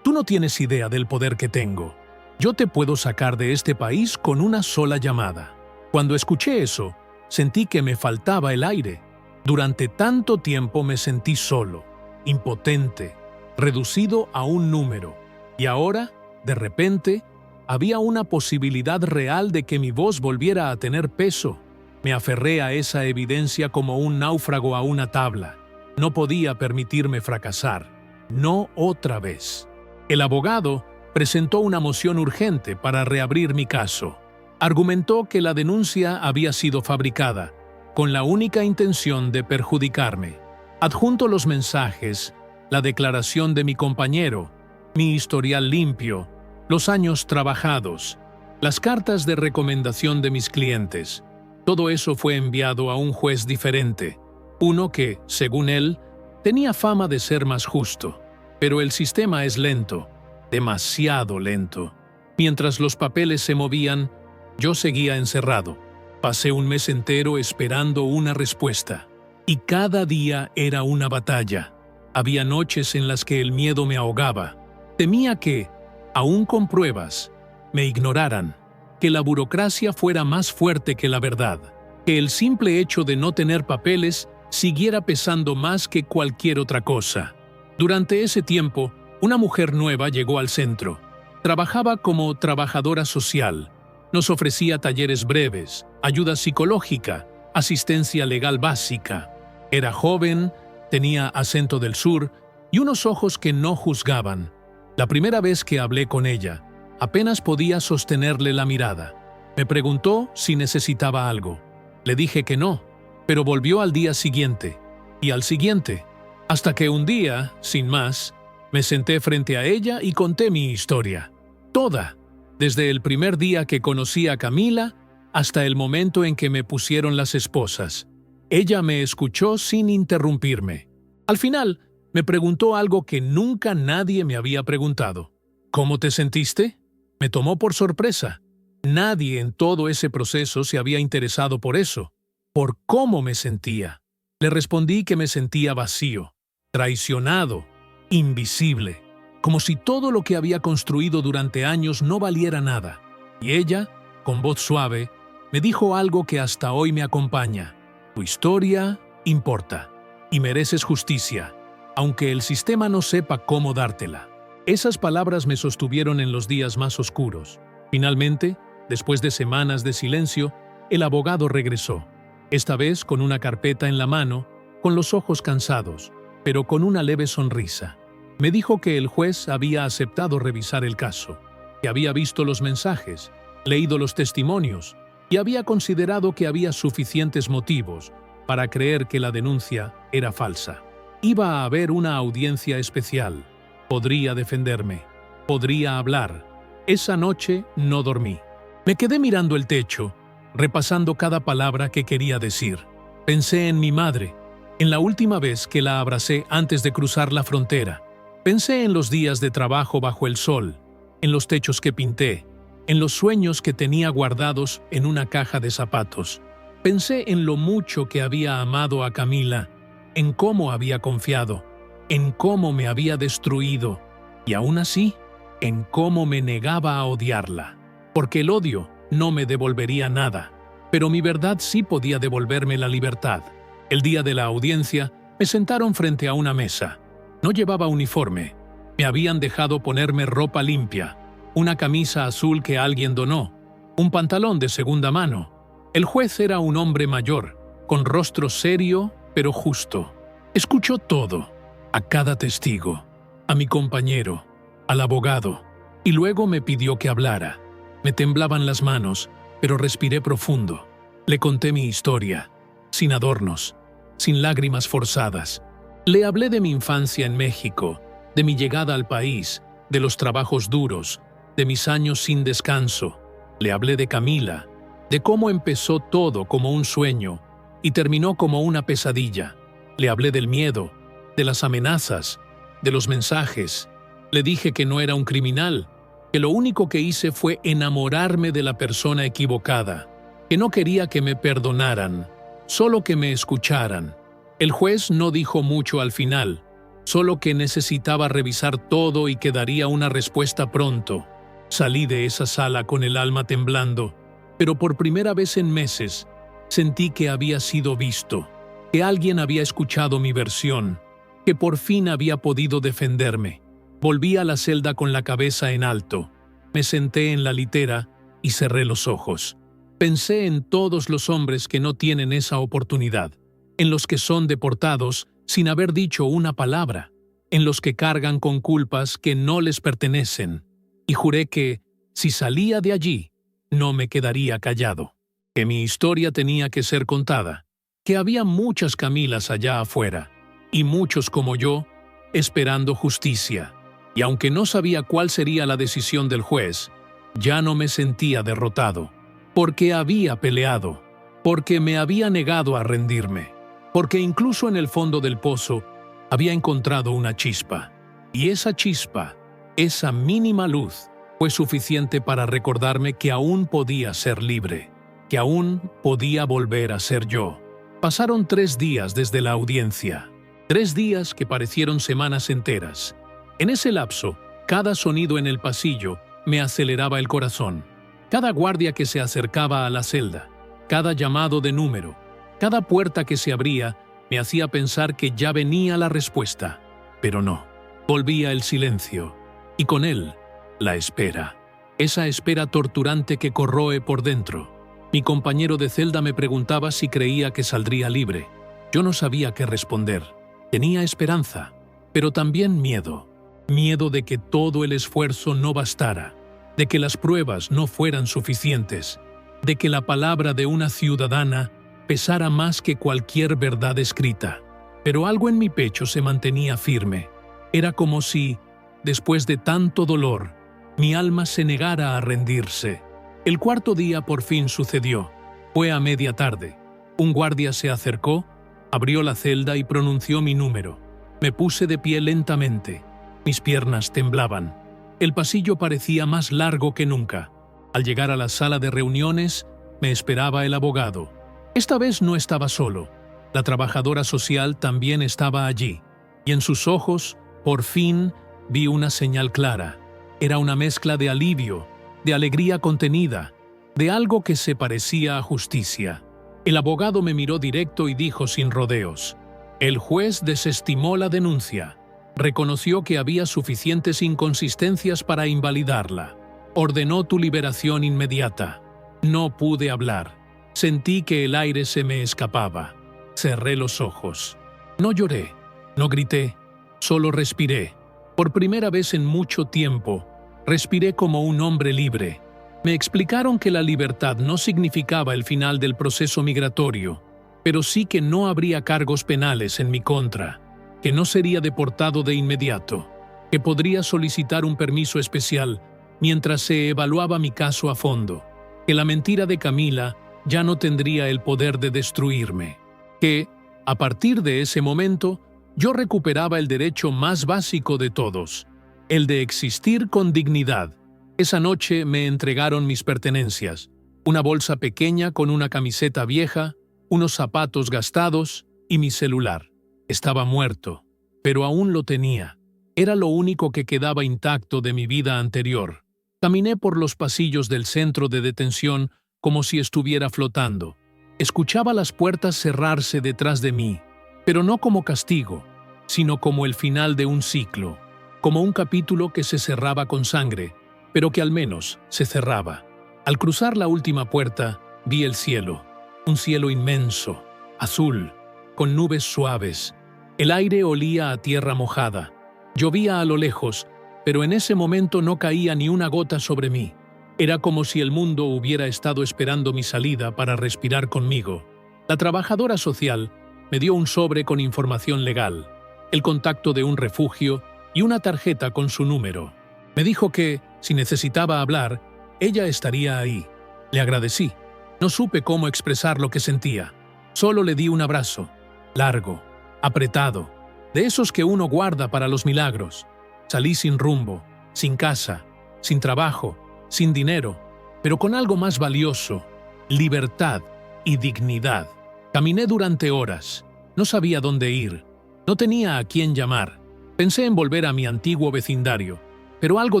Tú no tienes idea del poder que tengo. Yo te puedo sacar de este país con una sola llamada. Cuando escuché eso, sentí que me faltaba el aire. Durante tanto tiempo me sentí solo, impotente, reducido a un número. Y ahora, de repente, había una posibilidad real de que mi voz volviera a tener peso. Me aferré a esa evidencia como un náufrago a una tabla. No podía permitirme fracasar. No otra vez. El abogado presentó una moción urgente para reabrir mi caso. Argumentó que la denuncia había sido fabricada, con la única intención de perjudicarme. Adjunto los mensajes, la declaración de mi compañero, mi historial limpio, los años trabajados, las cartas de recomendación de mis clientes. Todo eso fue enviado a un juez diferente, uno que, según él, tenía fama de ser más justo. Pero el sistema es lento, demasiado lento. Mientras los papeles se movían, yo seguía encerrado. Pasé un mes entero esperando una respuesta. Y cada día era una batalla. Había noches en las que el miedo me ahogaba. Temía que, aún con pruebas, me ignoraran, que la burocracia fuera más fuerte que la verdad, que el simple hecho de no tener papeles siguiera pesando más que cualquier otra cosa. Durante ese tiempo, una mujer nueva llegó al centro. Trabajaba como trabajadora social. Nos ofrecía talleres breves, ayuda psicológica, asistencia legal básica. Era joven, tenía acento del sur y unos ojos que no juzgaban. La primera vez que hablé con ella, apenas podía sostenerle la mirada. Me preguntó si necesitaba algo. Le dije que no, pero volvió al día siguiente, y al siguiente, hasta que un día, sin más, me senté frente a ella y conté mi historia. Toda, desde el primer día que conocí a Camila hasta el momento en que me pusieron las esposas. Ella me escuchó sin interrumpirme. Al final, me preguntó algo que nunca nadie me había preguntado. ¿Cómo te sentiste? Me tomó por sorpresa. Nadie en todo ese proceso se había interesado por eso, por cómo me sentía. Le respondí que me sentía vacío, traicionado, invisible, como si todo lo que había construido durante años no valiera nada. Y ella, con voz suave, me dijo algo que hasta hoy me acompaña. Tu historia importa y mereces justicia, aunque el sistema no sepa cómo dártela. Esas palabras me sostuvieron en los días más oscuros. Finalmente, después de semanas de silencio, el abogado regresó. Esta vez con una carpeta en la mano, con los ojos cansados, pero con una leve sonrisa. Me dijo que el juez había aceptado revisar el caso, que había visto los mensajes, leído los testimonios y había considerado que había suficientes motivos para creer que la denuncia era falsa. Iba a haber una audiencia especial. Podría defenderme. Podría hablar. Esa noche no dormí. Me quedé mirando el techo, repasando cada palabra que quería decir. Pensé en mi madre, en la última vez que la abracé antes de cruzar la frontera. Pensé en los días de trabajo bajo el sol, en los techos que pinté, en los sueños que tenía guardados en una caja de zapatos. Pensé en lo mucho que había amado a Camila, en cómo había confiado, en cómo me había destruido, y aún así, en cómo me negaba a odiarla. Porque el odio no me devolvería nada, pero mi verdad sí podía devolverme la libertad. El día de la audiencia, me sentaron frente a una mesa. No llevaba uniforme. Me habían dejado ponerme ropa limpia, una camisa azul que alguien donó, un pantalón de segunda mano. El juez era un hombre mayor, con rostro serio pero justo. Escuchó todo, a cada testigo, a mi compañero, al abogado, y luego me pidió que hablara. Me temblaban las manos, pero respiré profundo. Le conté mi historia, sin adornos, sin lágrimas forzadas. Le hablé de mi infancia en México, de mi llegada al país, de los trabajos duros, de mis años sin descanso. Le hablé de Camila, de cómo empezó todo como un sueño y terminó como una pesadilla. Le hablé del miedo, de las amenazas, de los mensajes. Le dije que no era un criminal, que lo único que hice fue enamorarme de la persona equivocada, que no quería que me perdonaran, solo que me escucharan. El juez no dijo mucho al final, solo que necesitaba revisar todo y que daría una respuesta pronto. Salí de esa sala con el alma temblando, pero por primera vez en meses sentí que había sido visto, que alguien había escuchado mi versión, que por fin había podido defenderme. Volví a la celda con la cabeza en alto. Me senté en la litera y cerré los ojos. Pensé en todos los hombres que no tienen esa oportunidad, en los que son deportados sin haber dicho una palabra, en los que cargan con culpas que no les pertenecen. Y juré que, si salía de allí, no me quedaría callado, que mi historia tenía que ser contada, que había muchas Camilas allá afuera, y muchos como yo, esperando justicia. Y aunque no sabía cuál sería la decisión del juez, ya no me sentía derrotado, porque había peleado, porque me había negado a rendirme, porque incluso en el fondo del pozo había encontrado una chispa. Y esa chispa, esa mínima luz, fue suficiente para recordarme que aún podía ser libre, que aún podía volver a ser yo. Pasaron 3 días desde la audiencia, 3 días que parecieron semanas enteras. En ese lapso, cada sonido en el pasillo me aceleraba el corazón. Cada guardia que se acercaba a la celda, cada llamado de número, cada puerta que se abría, me hacía pensar que ya venía la respuesta. Pero no, volvía el silencio, y con él, la espera. Esa espera torturante que corroe por dentro. Mi compañero de celda me preguntaba si creía que saldría libre. Yo no sabía qué responder. Tenía esperanza, pero también miedo. Miedo de que todo el esfuerzo no bastara, de que las pruebas no fueran suficientes, de que la palabra de una ciudadana pesara más que cualquier verdad escrita. Pero algo en mi pecho se mantenía firme. Era como si, después de tanto dolor, mi alma se negara a rendirse. El 4.º día por fin sucedió. Fue a media tarde. Un guardia se acercó, abrió la celda y pronunció mi número. Me puse de pie lentamente. Mis piernas temblaban. El pasillo parecía más largo que nunca. Al llegar a la sala de reuniones, me esperaba el abogado. Esta vez no estaba solo. La trabajadora social también estaba allí. Y en sus ojos, por fin, vi una señal clara. Era una mezcla de alivio, de alegría contenida, de algo que se parecía a justicia. El abogado me miró directo y dijo sin rodeos: el juez desestimó la denuncia. Reconoció que había suficientes inconsistencias para invalidarla. Ordenó tu liberación inmediata. No pude hablar. Sentí que el aire se me escapaba. Cerré los ojos. No lloré, no grité, solo respiré. Por primera vez en mucho tiempo, respiré como un hombre libre. Me explicaron que la libertad no significaba el final del proceso migratorio, pero sí que no habría cargos penales en mi contra, que no sería deportado de inmediato, que podría solicitar un permiso especial mientras se evaluaba mi caso a fondo, que la mentira de Camila ya no tendría el poder de destruirme, que, a partir de ese momento, yo recuperaba el derecho más básico de todos, el de existir con dignidad. Esa noche me entregaron mis pertenencias, una bolsa pequeña con una camiseta vieja, unos zapatos gastados y mi celular. Estaba muerto, pero aún lo tenía. Era lo único que quedaba intacto de mi vida anterior. Caminé por los pasillos del centro de detención como si estuviera flotando. Escuchaba las puertas cerrarse detrás de mí, pero no como castigo, sino como el final de un ciclo, como un capítulo que se cerraba con sangre, pero que al menos se cerraba. Al cruzar la última puerta, vi el cielo, un cielo inmenso, azul, con nubes suaves. El aire olía a tierra mojada. Llovía a lo lejos, pero en ese momento no caía ni una gota sobre mí. Era como si el mundo hubiera estado esperando mi salida para respirar conmigo. La trabajadora social me dio un sobre con información legal, el contacto de un refugio y una tarjeta con su número. Me dijo que, si necesitaba hablar, ella estaría ahí. Le agradecí. No supe cómo expresar lo que sentía. Solo le di un abrazo, largo, apretado, de esos que uno guarda para los milagros. Salí sin rumbo, sin casa, sin trabajo, sin dinero, pero con algo más valioso: libertad y dignidad. Caminé durante horas. No sabía dónde ir. No tenía a quién llamar. Pensé en volver a mi antiguo vecindario, pero algo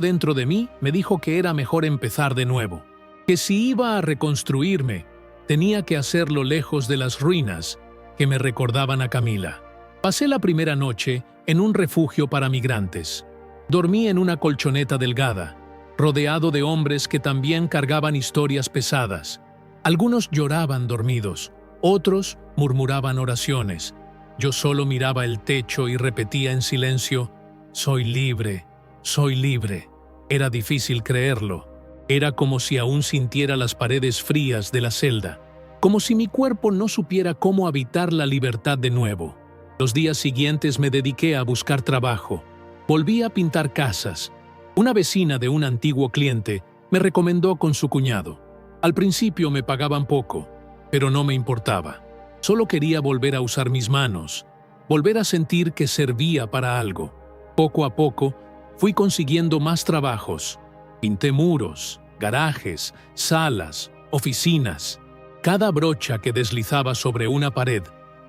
dentro de mí me dijo que era mejor empezar de nuevo, que si iba a reconstruirme, tenía que hacerlo lejos de las ruinas que me recordaban a Camila. Pasé la primera noche en un refugio para migrantes. Dormí en una colchoneta delgada, rodeado de hombres que también cargaban historias pesadas. Algunos lloraban dormidos, otros murmuraban oraciones. Yo solo miraba el techo y repetía en silencio: soy libre, soy libre. Era difícil creerlo. Era como si aún sintiera las paredes frías de la celda, como si mi cuerpo no supiera cómo habitar la libertad de nuevo. Los días siguientes me dediqué a buscar trabajo. Volví a pintar casas. Una vecina de un antiguo cliente me recomendó con su cuñado. Al principio me pagaban poco, pero no me importaba. Solo quería volver a usar mis manos, volver a sentir que servía para algo. Poco a poco, fui consiguiendo más trabajos. Pinté muros, garajes, salas, oficinas. Cada brocha que deslizaba sobre una pared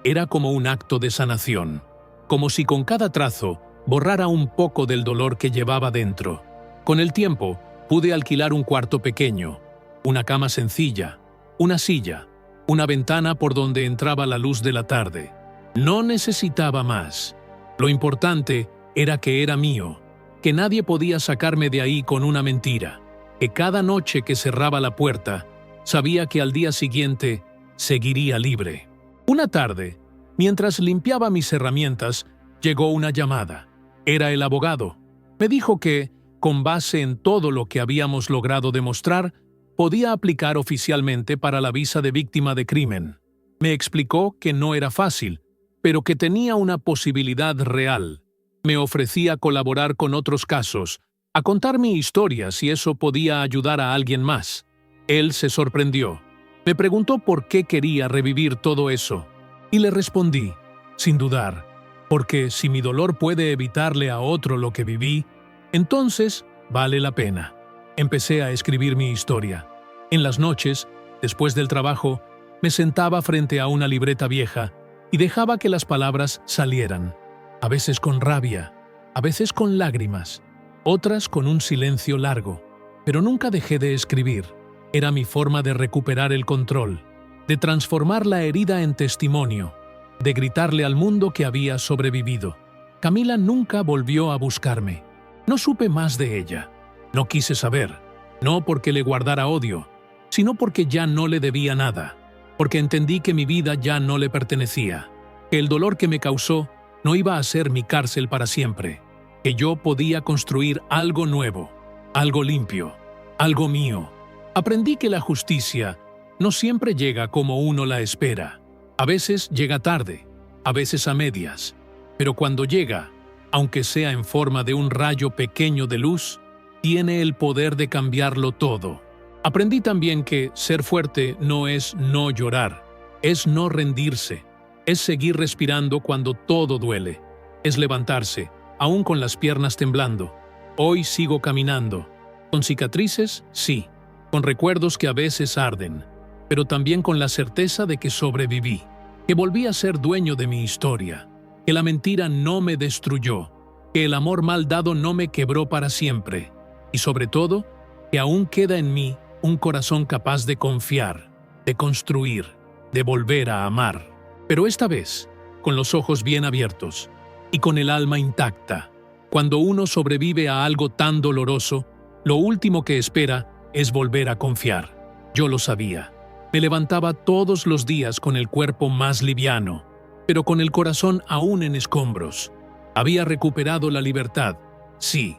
era como un acto de sanación, como si con cada trazo borrara un poco del dolor que llevaba dentro. Con el tiempo, pude alquilar un cuarto pequeño, una cama sencilla, una silla, una ventana por donde entraba la luz de la tarde. No necesitaba más. Lo importante era que era mío, que nadie podía sacarme de ahí con una mentira, que cada noche que cerraba la puerta, sabía que al día siguiente seguiría libre. Una tarde, mientras limpiaba mis herramientas, llegó una llamada. Era el abogado. Me dijo que, con base en todo lo que habíamos logrado demostrar, podía aplicar oficialmente para la visa de víctima de crimen. Me explicó que no era fácil, pero que tenía una posibilidad real. Me ofrecía colaborar con otros casos, a contar mi historia si eso podía ayudar a alguien más. Él se sorprendió. Me preguntó por qué quería revivir todo eso. Y le respondí, sin dudar, porque si mi dolor puede evitarle a otro lo que viví, entonces vale la pena. Empecé a escribir mi historia. En las noches, después del trabajo, me sentaba frente a una libreta vieja y dejaba que las palabras salieran. A veces con rabia, a veces con lágrimas, otras con un silencio largo. Pero nunca dejé de escribir. Era mi forma de recuperar el control, de transformar la herida en testimonio, de gritarle al mundo que había sobrevivido. Camila nunca volvió a buscarme. No supe más de ella. No quise saber, no porque le guardara odio, sino porque ya no le debía nada, porque entendí que mi vida ya no le pertenecía, que el dolor que me causó no iba a ser mi cárcel para siempre, que yo podía construir algo nuevo, algo limpio, algo mío. Aprendí que la justicia no siempre llega como uno la espera. A veces llega tarde, a veces a medias, pero cuando llega, aunque sea en forma de un rayo pequeño de luz, tiene el poder de cambiarlo todo. Aprendí también que ser fuerte no es no llorar, es no rendirse, es seguir respirando cuando todo duele, es levantarse, aún con las piernas temblando. Hoy sigo caminando, con cicatrices, sí, con recuerdos que a veces arden, pero también con la certeza de que sobreviví, que volví a ser dueño de mi historia, que la mentira no me destruyó, que el amor mal dado no me quebró para siempre, y sobre todo, que aún queda en mí un corazón capaz de confiar, de construir, de volver a amar. Pero esta vez, con los ojos bien abiertos y con el alma intacta. Cuando uno sobrevive a algo tan doloroso, lo último que espera es volver a confiar. Yo lo sabía. Me levantaba todos los días con el cuerpo más liviano, pero con el corazón aún en escombros. Había recuperado la libertad, sí,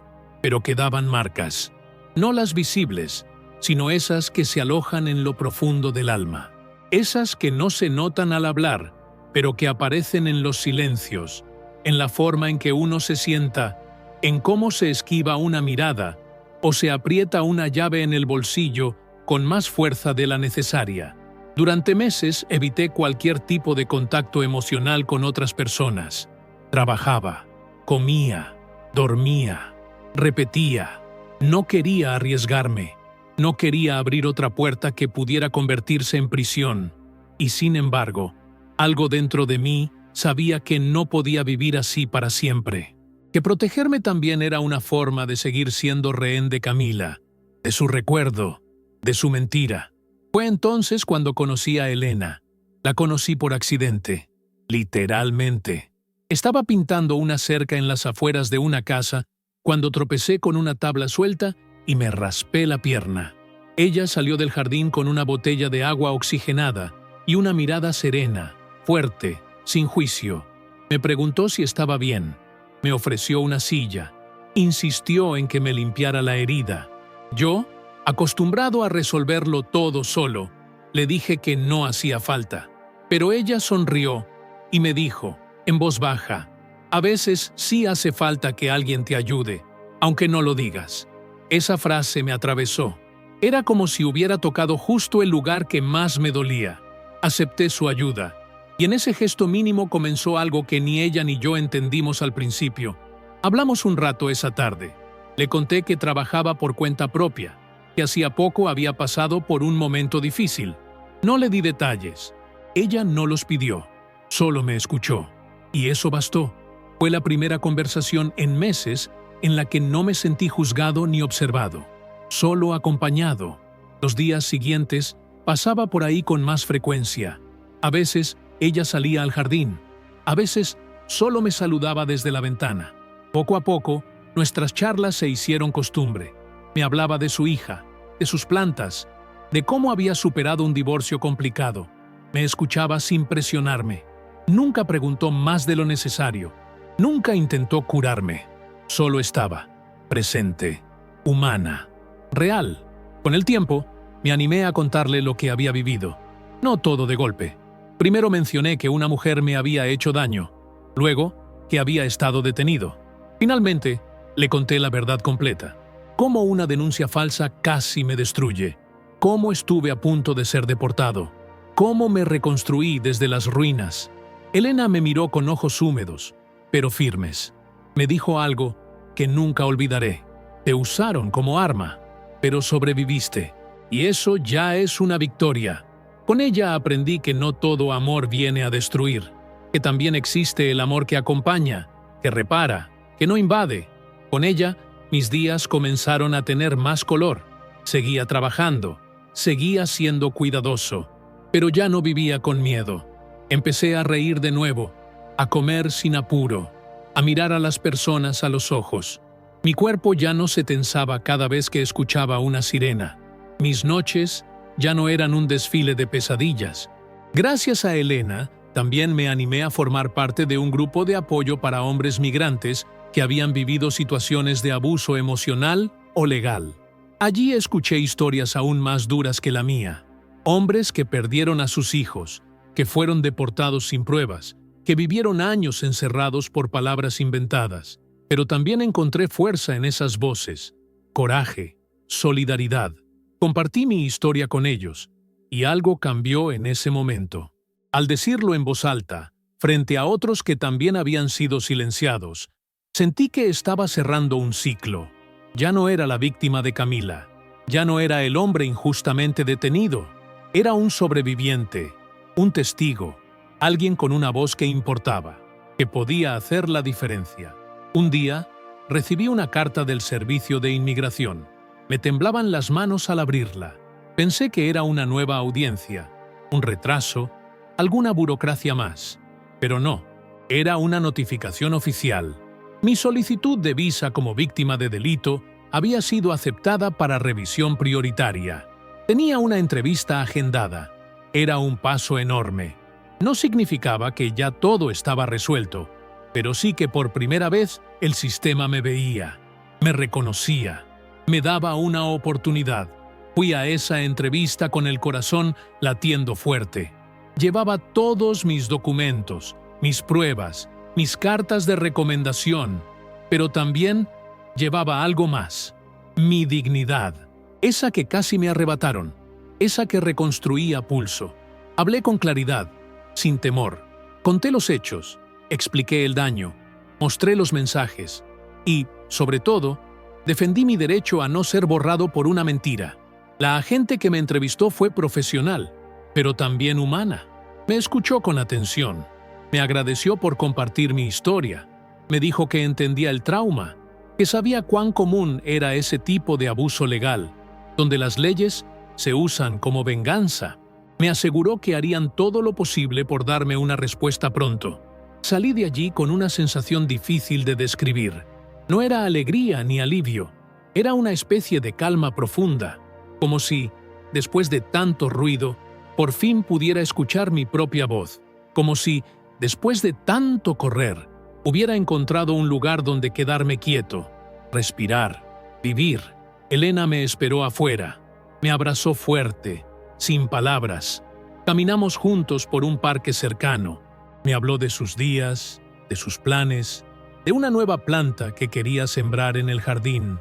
pero quedaban marcas. No las visibles, sino esas que se alojan en lo profundo del alma. Esas que no se notan al hablar, pero que aparecen en los silencios, en la forma en que uno se sienta, en cómo se esquiva una mirada o se aprieta una llave en el bolsillo con más fuerza de la necesaria. Durante meses evité cualquier tipo de contacto emocional con otras personas. Trabajaba, comía, dormía, repetía. No quería arriesgarme. No quería abrir otra puerta que pudiera convertirse en prisión. Y sin embargo, algo dentro de mí sabía que no podía vivir así para siempre. Que protegerme también era una forma de seguir siendo rehén de Camila, de su recuerdo, de su mentira. Fue entonces cuando conocí a Elena. La conocí por accidente, literalmente. Estaba pintando una cerca en las afueras de una casa cuando tropecé con una tabla suelta y me raspé la pierna. Ella salió del jardín con una botella de agua oxigenada y una mirada serena, fuerte, sin juicio. Me preguntó si estaba bien. Me ofreció una silla. Insistió en que me limpiara la herida. Yo, acostumbrado a resolverlo todo solo, le dije que no hacía falta. Pero ella sonrió y me dijo, en voz baja, A veces sí hace falta que alguien te ayude, aunque no lo digas. Esa frase me atravesó. Era como si hubiera tocado justo el lugar que más me dolía. Acepté su ayuda, y en ese gesto mínimo comenzó algo que ni ella ni yo entendimos al principio. Hablamos un rato esa tarde. Le conté que trabajaba por cuenta propia, que hacía poco había pasado por un momento difícil. No le di detalles. Ella no los pidió, solo me escuchó. Y eso bastó. Fue la primera conversación en meses en la que no me sentí juzgado ni observado, solo acompañado. Los días siguientes pasaba por ahí con más frecuencia. A veces ella salía al jardín, a veces solo me saludaba desde la ventana. Poco a poco, nuestras charlas se hicieron costumbre. Me hablaba de su hija, de sus plantas, de cómo había superado un divorcio complicado. Me escuchaba sin presionarme. Nunca preguntó más de lo necesario. Nunca intentó curarme. Solo estaba, presente, humana, real. Con el tiempo, me animé a contarle lo que había vivido. No todo de golpe. Primero mencioné que una mujer me había hecho daño. Luego, que había estado detenido. Finalmente, le conté la verdad completa. Cómo una denuncia falsa casi me destruye. Cómo estuve a punto de ser deportado. Cómo me reconstruí desde las ruinas. Elena me miró con ojos húmedos, pero firmes. Me dijo algo que nunca olvidaré. Te usaron como arma, pero sobreviviste. Y eso ya es una victoria. Con ella aprendí que no todo amor viene a destruir, que también existe el amor que acompaña, que repara, que no invade. Con ella, mis días comenzaron a tener más color. Seguía trabajando, seguía siendo cuidadoso, pero ya no vivía con miedo. Empecé a reír de nuevo, a comer sin apuro, a mirar a las personas a los ojos. Mi cuerpo ya no se tensaba cada vez que escuchaba una sirena. Mis noches ya no eran un desfile de pesadillas. Gracias a Elena, también me animé a formar parte de un grupo de apoyo para hombres migrantes que habían vivido situaciones de abuso emocional o legal. Allí escuché historias aún más duras que la mía. Hombres que perdieron a sus hijos, que fueron deportados sin pruebas, que vivieron años encerrados por palabras inventadas. Pero también encontré fuerza en esas voces, coraje, solidaridad. Compartí mi historia con ellos, y algo cambió en ese momento. Al decirlo en voz alta, frente a otros que también habían sido silenciados, sentí que estaba cerrando un ciclo. Ya no era la víctima de Camila, ya no era el hombre injustamente detenido, era un sobreviviente, un testigo, alguien con una voz que importaba, que podía hacer la diferencia. Un día, recibí una carta del Servicio de Inmigración. Me temblaban las manos al abrirla. Pensé que era una nueva audiencia, un retraso, alguna burocracia más. Pero no, era una notificación oficial. Mi solicitud de visa como víctima de delito había sido aceptada para revisión prioritaria. Tenía una entrevista agendada. Era un paso enorme. No significaba que ya todo estaba resuelto, pero sí que por primera vez el sistema me veía, me reconocía, me daba una oportunidad. Fui a esa entrevista con el corazón latiendo fuerte. Llevaba todos mis documentos, mis pruebas, mis cartas de recomendación, pero también llevaba algo más, mi dignidad, esa que casi me arrebataron, esa que reconstruí a pulso. Hablé con claridad, sin temor, conté los hechos, expliqué el daño, mostré los mensajes y, sobre todo, defendí mi derecho a no ser borrado por una mentira. La agente que me entrevistó fue profesional, pero también humana. Me escuchó con atención, me agradeció por compartir mi historia, me dijo que entendía el trauma, que sabía cuán común era ese tipo de abuso legal, donde las leyes se usan como venganza. Me aseguró que harían todo lo posible por darme una respuesta pronto. Salí de allí con una sensación difícil de describir. No era alegría ni alivio, era una especie de calma profunda, como si, después de tanto ruido, por fin pudiera escuchar mi propia voz, como si, después de tanto correr, hubiera encontrado un lugar donde quedarme quieto, respirar, vivir. Elena me esperó afuera, me abrazó fuerte, sin palabras. Caminamos juntos por un parque cercano. Me habló de sus días, de sus planes, de una nueva planta que quería sembrar en el jardín.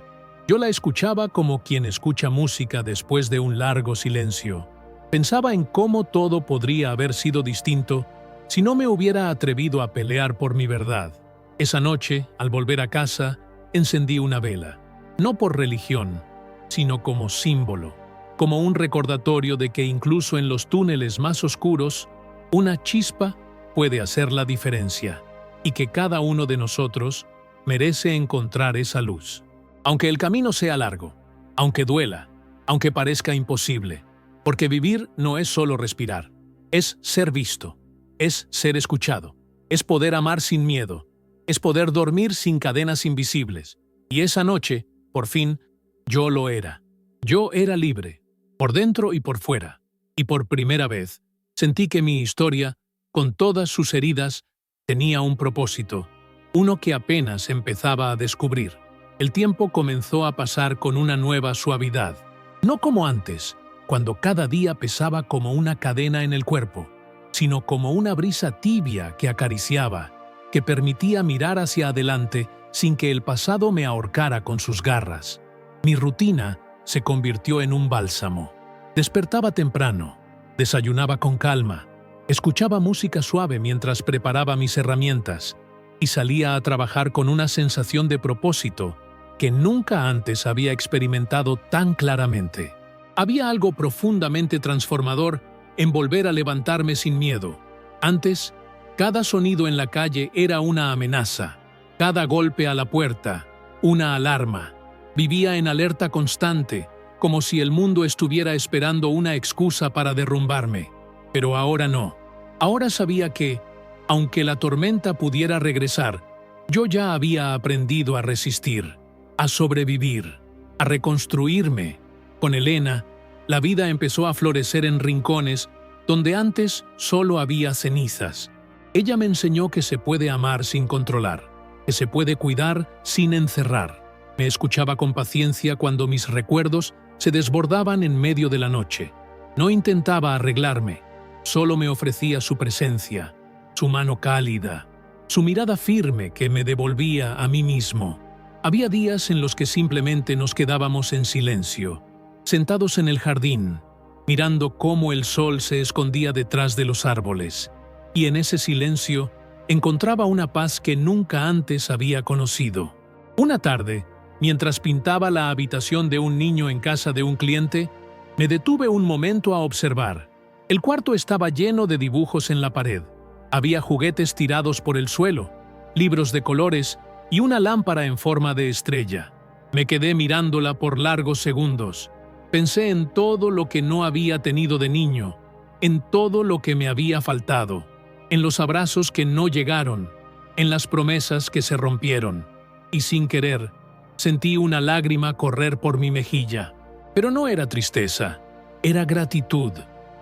Yo la escuchaba como quien escucha música después de un largo silencio. Pensaba en cómo todo podría haber sido distinto si no me hubiera atrevido a pelear por mi verdad. Esa noche, al volver a casa, encendí una vela, no por religión, sino como símbolo, como un recordatorio de que incluso en los túneles más oscuros, una chispa puede hacer la diferencia, y que cada uno de nosotros merece encontrar esa luz. Aunque el camino sea largo, aunque duela, aunque parezca imposible, porque vivir no es solo respirar, es ser visto, es ser escuchado, es poder amar sin miedo, es poder dormir sin cadenas invisibles. Y esa noche, por fin, yo lo era. Yo era libre, por dentro y por fuera, y por primera vez sentí que mi historia, con todas sus heridas, tenía un propósito, uno que apenas empezaba a descubrir. El tiempo comenzó a pasar con una nueva suavidad, no como antes, cuando cada día pesaba como una cadena en el cuerpo, sino como una brisa tibia que acariciaba, que permitía mirar hacia adelante sin que el pasado me ahorcara con sus garras. Mi rutina se convirtió en un bálsamo. Despertaba temprano, desayunaba con calma, escuchaba música suave mientras preparaba mis herramientas y salía a trabajar con una sensación de propósito que nunca antes había experimentado tan claramente. Había algo profundamente transformador en volver a levantarme sin miedo. Antes, cada sonido en la calle era una amenaza, cada golpe a la puerta, una alarma. Vivía en alerta constante, como si el mundo estuviera esperando una excusa para derrumbarme. Pero ahora no. Ahora sabía que, aunque la tormenta pudiera regresar, yo ya había aprendido a resistir, a sobrevivir, a reconstruirme. Con Elena, la vida empezó a florecer en rincones donde antes solo había cenizas. Ella me enseñó que se puede amar sin controlar, que se puede cuidar sin encerrar. Me escuchaba con paciencia cuando mis recuerdos se desbordaban en medio de la noche. No intentaba arreglarme, solo me ofrecía su presencia, su mano cálida, su mirada firme que me devolvía a mí mismo. Había días en los que simplemente nos quedábamos en silencio, sentados en el jardín, mirando cómo el sol se escondía detrás de los árboles, y en ese silencio encontraba una paz que nunca antes había conocido. Una tarde, mientras pintaba la habitación de un niño en casa de un cliente, me detuve un momento a observar. El cuarto estaba lleno de dibujos en la pared. Había juguetes tirados por el suelo, libros de colores y una lámpara en forma de estrella. Me quedé mirándola por largos segundos. Pensé en todo lo que no había tenido de niño, en todo lo que me había faltado, en los abrazos que no llegaron, en las promesas que se rompieron. Y sin querer, sentí una lágrima correr por mi mejilla. Pero no era tristeza, era gratitud,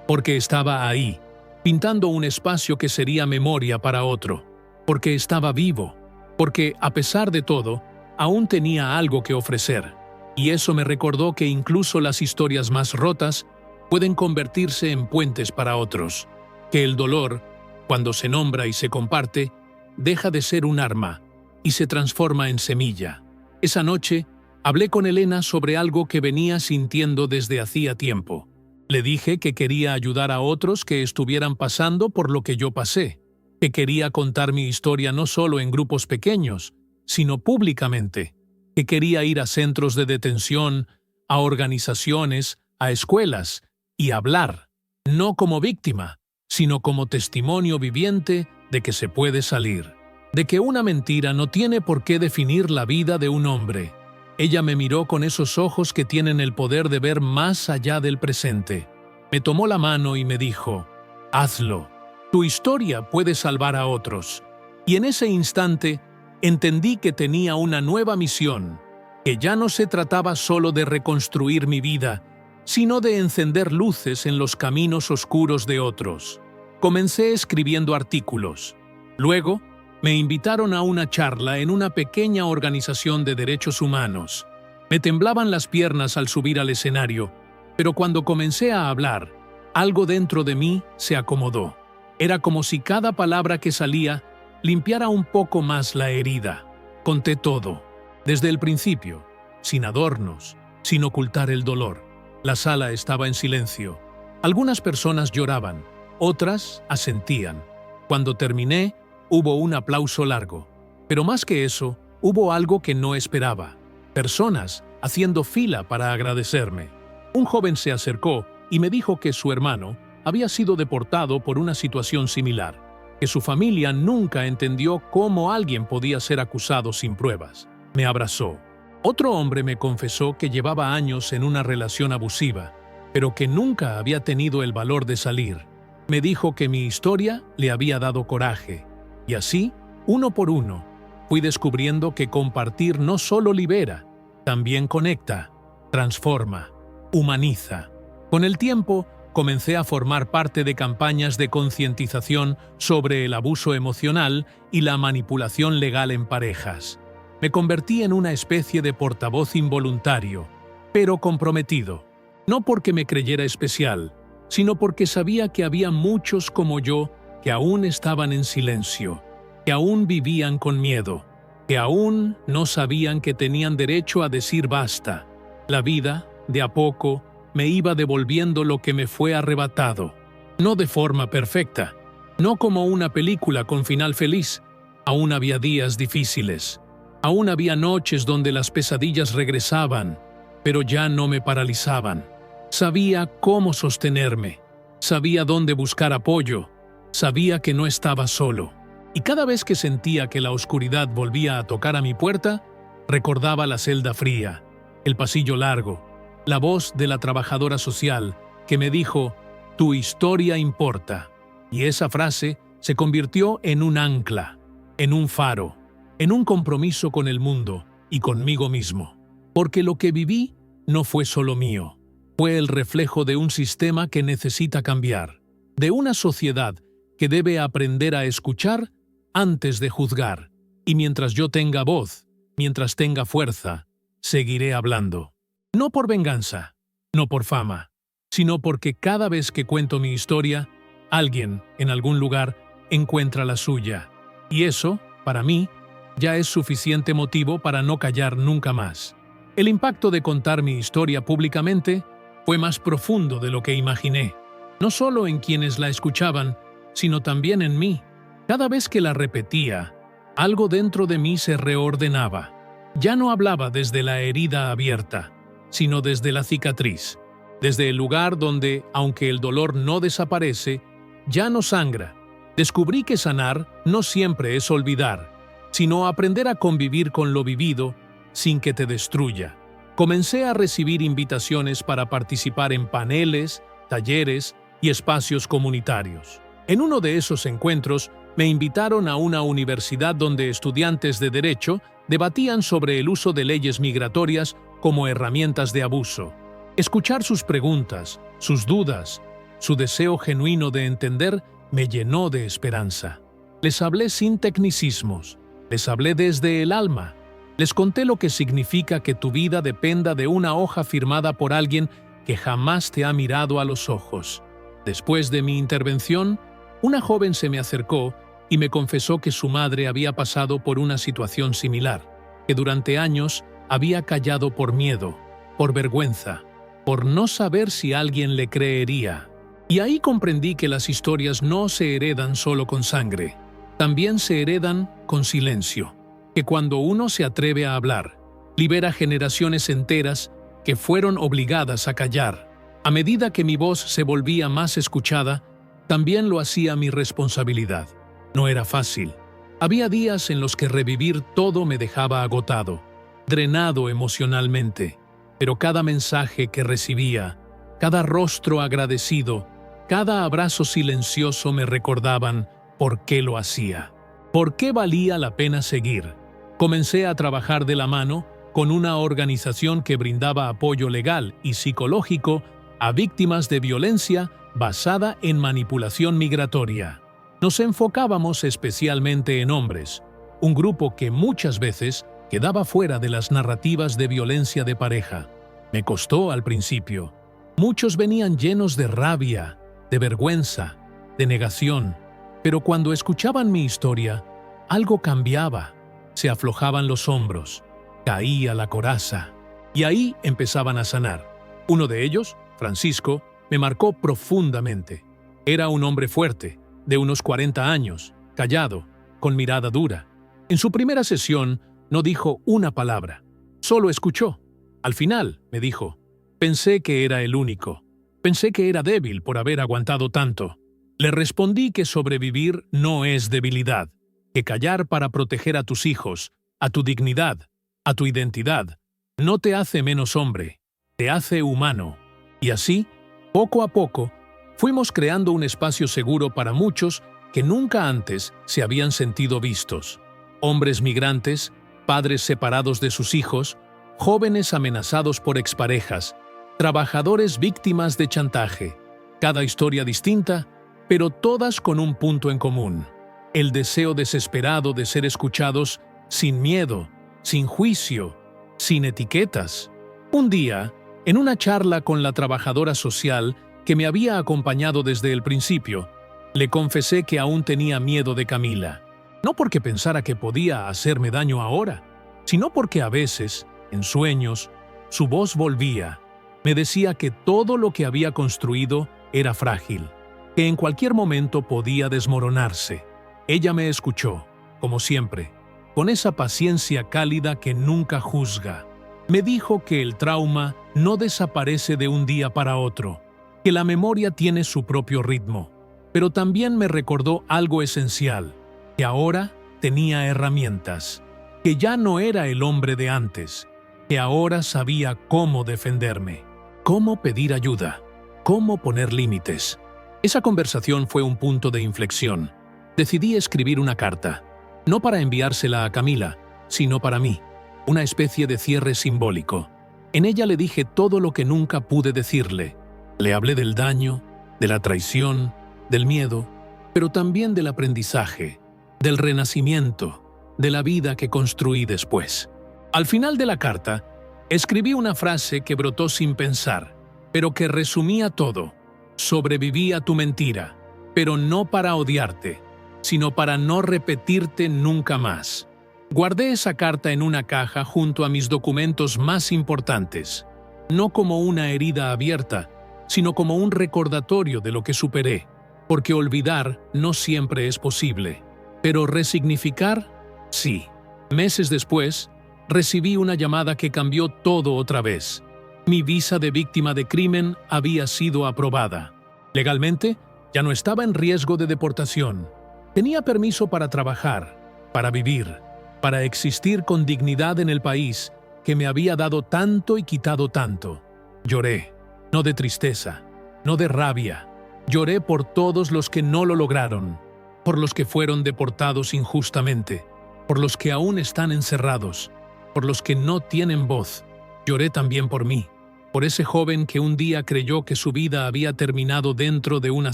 porque estaba ahí, pintando un espacio que sería memoria para otro, porque estaba vivo, porque, a pesar de todo, aún tenía algo que ofrecer. Y eso me recordó que incluso las historias más rotas pueden convertirse en puentes para otros, que el dolor, cuando se nombra y se comparte, deja de ser un arma y se transforma en semilla. Esa noche, hablé con Elena sobre algo que venía sintiendo desde hacía tiempo. Le dije que quería ayudar a otros que estuvieran pasando por lo que yo pasé, que quería contar mi historia no solo en grupos pequeños, sino públicamente, que quería ir a centros de detención, a organizaciones, a escuelas, y hablar, no como víctima, sino como testimonio viviente de que se puede salir, de que una mentira no tiene por qué definir la vida de un hombre. Ella me miró con esos ojos que tienen el poder de ver más allá del presente. Me tomó la mano y me dijo, «Hazlo. Tu historia puede salvar a otros». Y en ese instante entendí que tenía una nueva misión, que ya no se trataba solo de reconstruir mi vida, sino de encender luces en los caminos oscuros de otros. Comencé escribiendo artículos. Luego, me invitaron a una charla en una pequeña organización de derechos humanos. Me temblaban las piernas al subir al escenario, pero cuando comencé a hablar, algo dentro de mí se acomodó. Era como si cada palabra que salía limpiara un poco más la herida. Conté todo, desde el principio, sin adornos, sin ocultar el dolor. La sala estaba en silencio. Algunas personas lloraban, otras asentían. Cuando terminé, hubo un aplauso largo. Pero más que eso, hubo algo que no esperaba. Personas haciendo fila para agradecerme. Un joven se acercó y me dijo que su hermano había sido deportado por una situación similar, que su familia nunca entendió cómo alguien podía ser acusado sin pruebas. Me abrazó. Otro hombre me confesó que llevaba años en una relación abusiva, pero que nunca había tenido el valor de salir. Me dijo que mi historia le había dado coraje, y así, uno por uno, fui descubriendo que compartir no solo libera, también conecta, transforma, humaniza. Con el tiempo, comencé a formar parte de campañas de concientización sobre el abuso emocional y la manipulación legal en parejas. Me convertí en una especie de portavoz involuntario, pero comprometido. No porque me creyera especial, sino porque sabía que había muchos como yo que aún estaban en silencio, que aún vivían con miedo, que aún no sabían que tenían derecho a decir basta. La vida, de a poco, me iba devolviendo lo que me fue arrebatado. No de forma perfecta, no como una película con final feliz. Aún había días difíciles. Aún había noches donde las pesadillas regresaban, pero ya no me paralizaban. Sabía cómo sostenerme, sabía dónde buscar apoyo, sabía que no estaba solo. Y cada vez que sentía que la oscuridad volvía a tocar a mi puerta, recordaba la celda fría, el pasillo largo, la voz de la trabajadora social que me dijo, «Tu historia importa». Y esa frase se convirtió en un ancla, en un faro, en un compromiso con el mundo y conmigo mismo. Porque lo que viví no fue solo mío, fue el reflejo de un sistema que necesita cambiar, de una sociedad que debe aprender a escuchar antes de juzgar. Y mientras yo tenga voz, mientras tenga fuerza, seguiré hablando. No por venganza, no por fama, sino porque cada vez que cuento mi historia, alguien, en algún lugar, encuentra la suya. Y eso, para mí, ya es suficiente motivo para no callar nunca más. El impacto de contar mi historia públicamente fue más profundo de lo que imaginé, no solo en quienes la escuchaban, sino también en mí. Cada vez que la repetía, algo dentro de mí se reordenaba. Ya no hablaba desde la herida abierta, sino desde la cicatriz, desde el lugar donde, aunque el dolor no desaparece, ya no sangra. Descubrí que sanar no siempre es olvidar, sino aprender a convivir con lo vivido sin que te destruya. Comencé a recibir invitaciones para participar en paneles, talleres y espacios comunitarios. En uno de esos encuentros, me invitaron a una universidad donde estudiantes de Derecho debatían sobre el uso de leyes migratorias como herramientas de abuso. Escuchar sus preguntas, sus dudas, su deseo genuino de entender me llenó de esperanza. Les hablé sin tecnicismos, les hablé desde el alma. Les conté lo que significa que tu vida dependa de una hoja firmada por alguien que jamás te ha mirado a los ojos. Después de mi intervención, una joven se me acercó y me confesó que su madre había pasado por una situación similar, que durante años había callado por miedo, por vergüenza, por no saber si alguien le creería. Y ahí comprendí que las historias no se heredan solo con sangre, también se heredan con silencio, que cuando uno se atreve a hablar, libera generaciones enteras que fueron obligadas a callar. A medida que mi voz se volvía más escuchada, también lo hacía mi responsabilidad. No era fácil. Había días en los que revivir todo me dejaba agotado, drenado emocionalmente, pero cada mensaje que recibía, cada rostro agradecido, cada abrazo silencioso me recordaban por qué lo hacía, por qué valía la pena seguir. Comencé a trabajar de la mano con una organización que brindaba apoyo legal y psicológico a víctimas de violencia basada en manipulación migratoria. Nos enfocábamos especialmente en hombres, un grupo que muchas veces quedaba fuera de las narrativas de violencia de pareja. Me costó al principio. Muchos venían llenos de rabia, de vergüenza, de negación, pero cuando escuchaban mi historia, algo cambiaba. Se aflojaban los hombros, caía la coraza, y ahí empezaban a sanar. Uno de ellos, Francisco, me marcó profundamente. Era un hombre fuerte, de unos 40 años, callado, con mirada dura. En su primera sesión no dijo una palabra, solo escuchó. Al final, me dijo, pensé que era el único. Pensé que era débil por haber aguantado tanto. Le respondí que sobrevivir no es debilidad, que callar para proteger a tus hijos, a tu dignidad, a tu identidad, no te hace menos hombre, te hace humano. Y así, poco a poco, fuimos creando un espacio seguro para muchos que nunca antes se habían sentido vistos. Hombres migrantes, padres separados de sus hijos, jóvenes amenazados por exparejas, trabajadores víctimas de chantaje. Cada historia distinta, pero todas con un punto en común: el deseo desesperado de ser escuchados sin miedo, sin juicio, sin etiquetas. Un día, en una charla con la trabajadora social que me había acompañado desde el principio, le confesé que aún tenía miedo de Camila. No porque pensara que podía hacerme daño ahora, sino porque a veces, en sueños, su voz volvía. Me decía que todo lo que había construido era frágil, que en cualquier momento podía desmoronarse. Ella me escuchó, como siempre, con esa paciencia cálida que nunca juzga. Me dijo que el trauma no desaparece de un día para otro, que la memoria tiene su propio ritmo, pero también me recordó algo esencial, que ahora tenía herramientas, que ya no era el hombre de antes, que ahora sabía cómo defenderme, cómo pedir ayuda, cómo poner límites. Esa conversación fue un punto de inflexión. Decidí escribir una carta, no para enviársela a Camila, sino para mí, una especie de cierre simbólico. En ella le dije todo lo que nunca pude decirle. Le hablé del daño, de la traición, del miedo, pero también del aprendizaje, del renacimiento, de la vida que construí después. Al final de la carta, escribí una frase que brotó sin pensar, pero que resumía todo. Sobreviví a tu mentira, pero no para odiarte, sino para no repetirte nunca más. Guardé esa carta en una caja junto a mis documentos más importantes, no como una herida abierta, sino como un recordatorio de lo que superé, porque olvidar no siempre es posible, pero resignificar, sí. Meses después, recibí una llamada que cambió todo otra vez. Mi visa de víctima de crimen había sido aprobada. Legalmente, ya no estaba en riesgo de deportación. Tenía permiso para trabajar, para vivir, para existir con dignidad en el país que me había dado tanto y quitado tanto. Lloré, no de tristeza, no de rabia. Lloré por todos los que no lo lograron, por los que fueron deportados injustamente, por los que aún están encerrados, por los que no tienen voz. Lloré también por mí, por ese joven que un día creyó que su vida había terminado dentro de una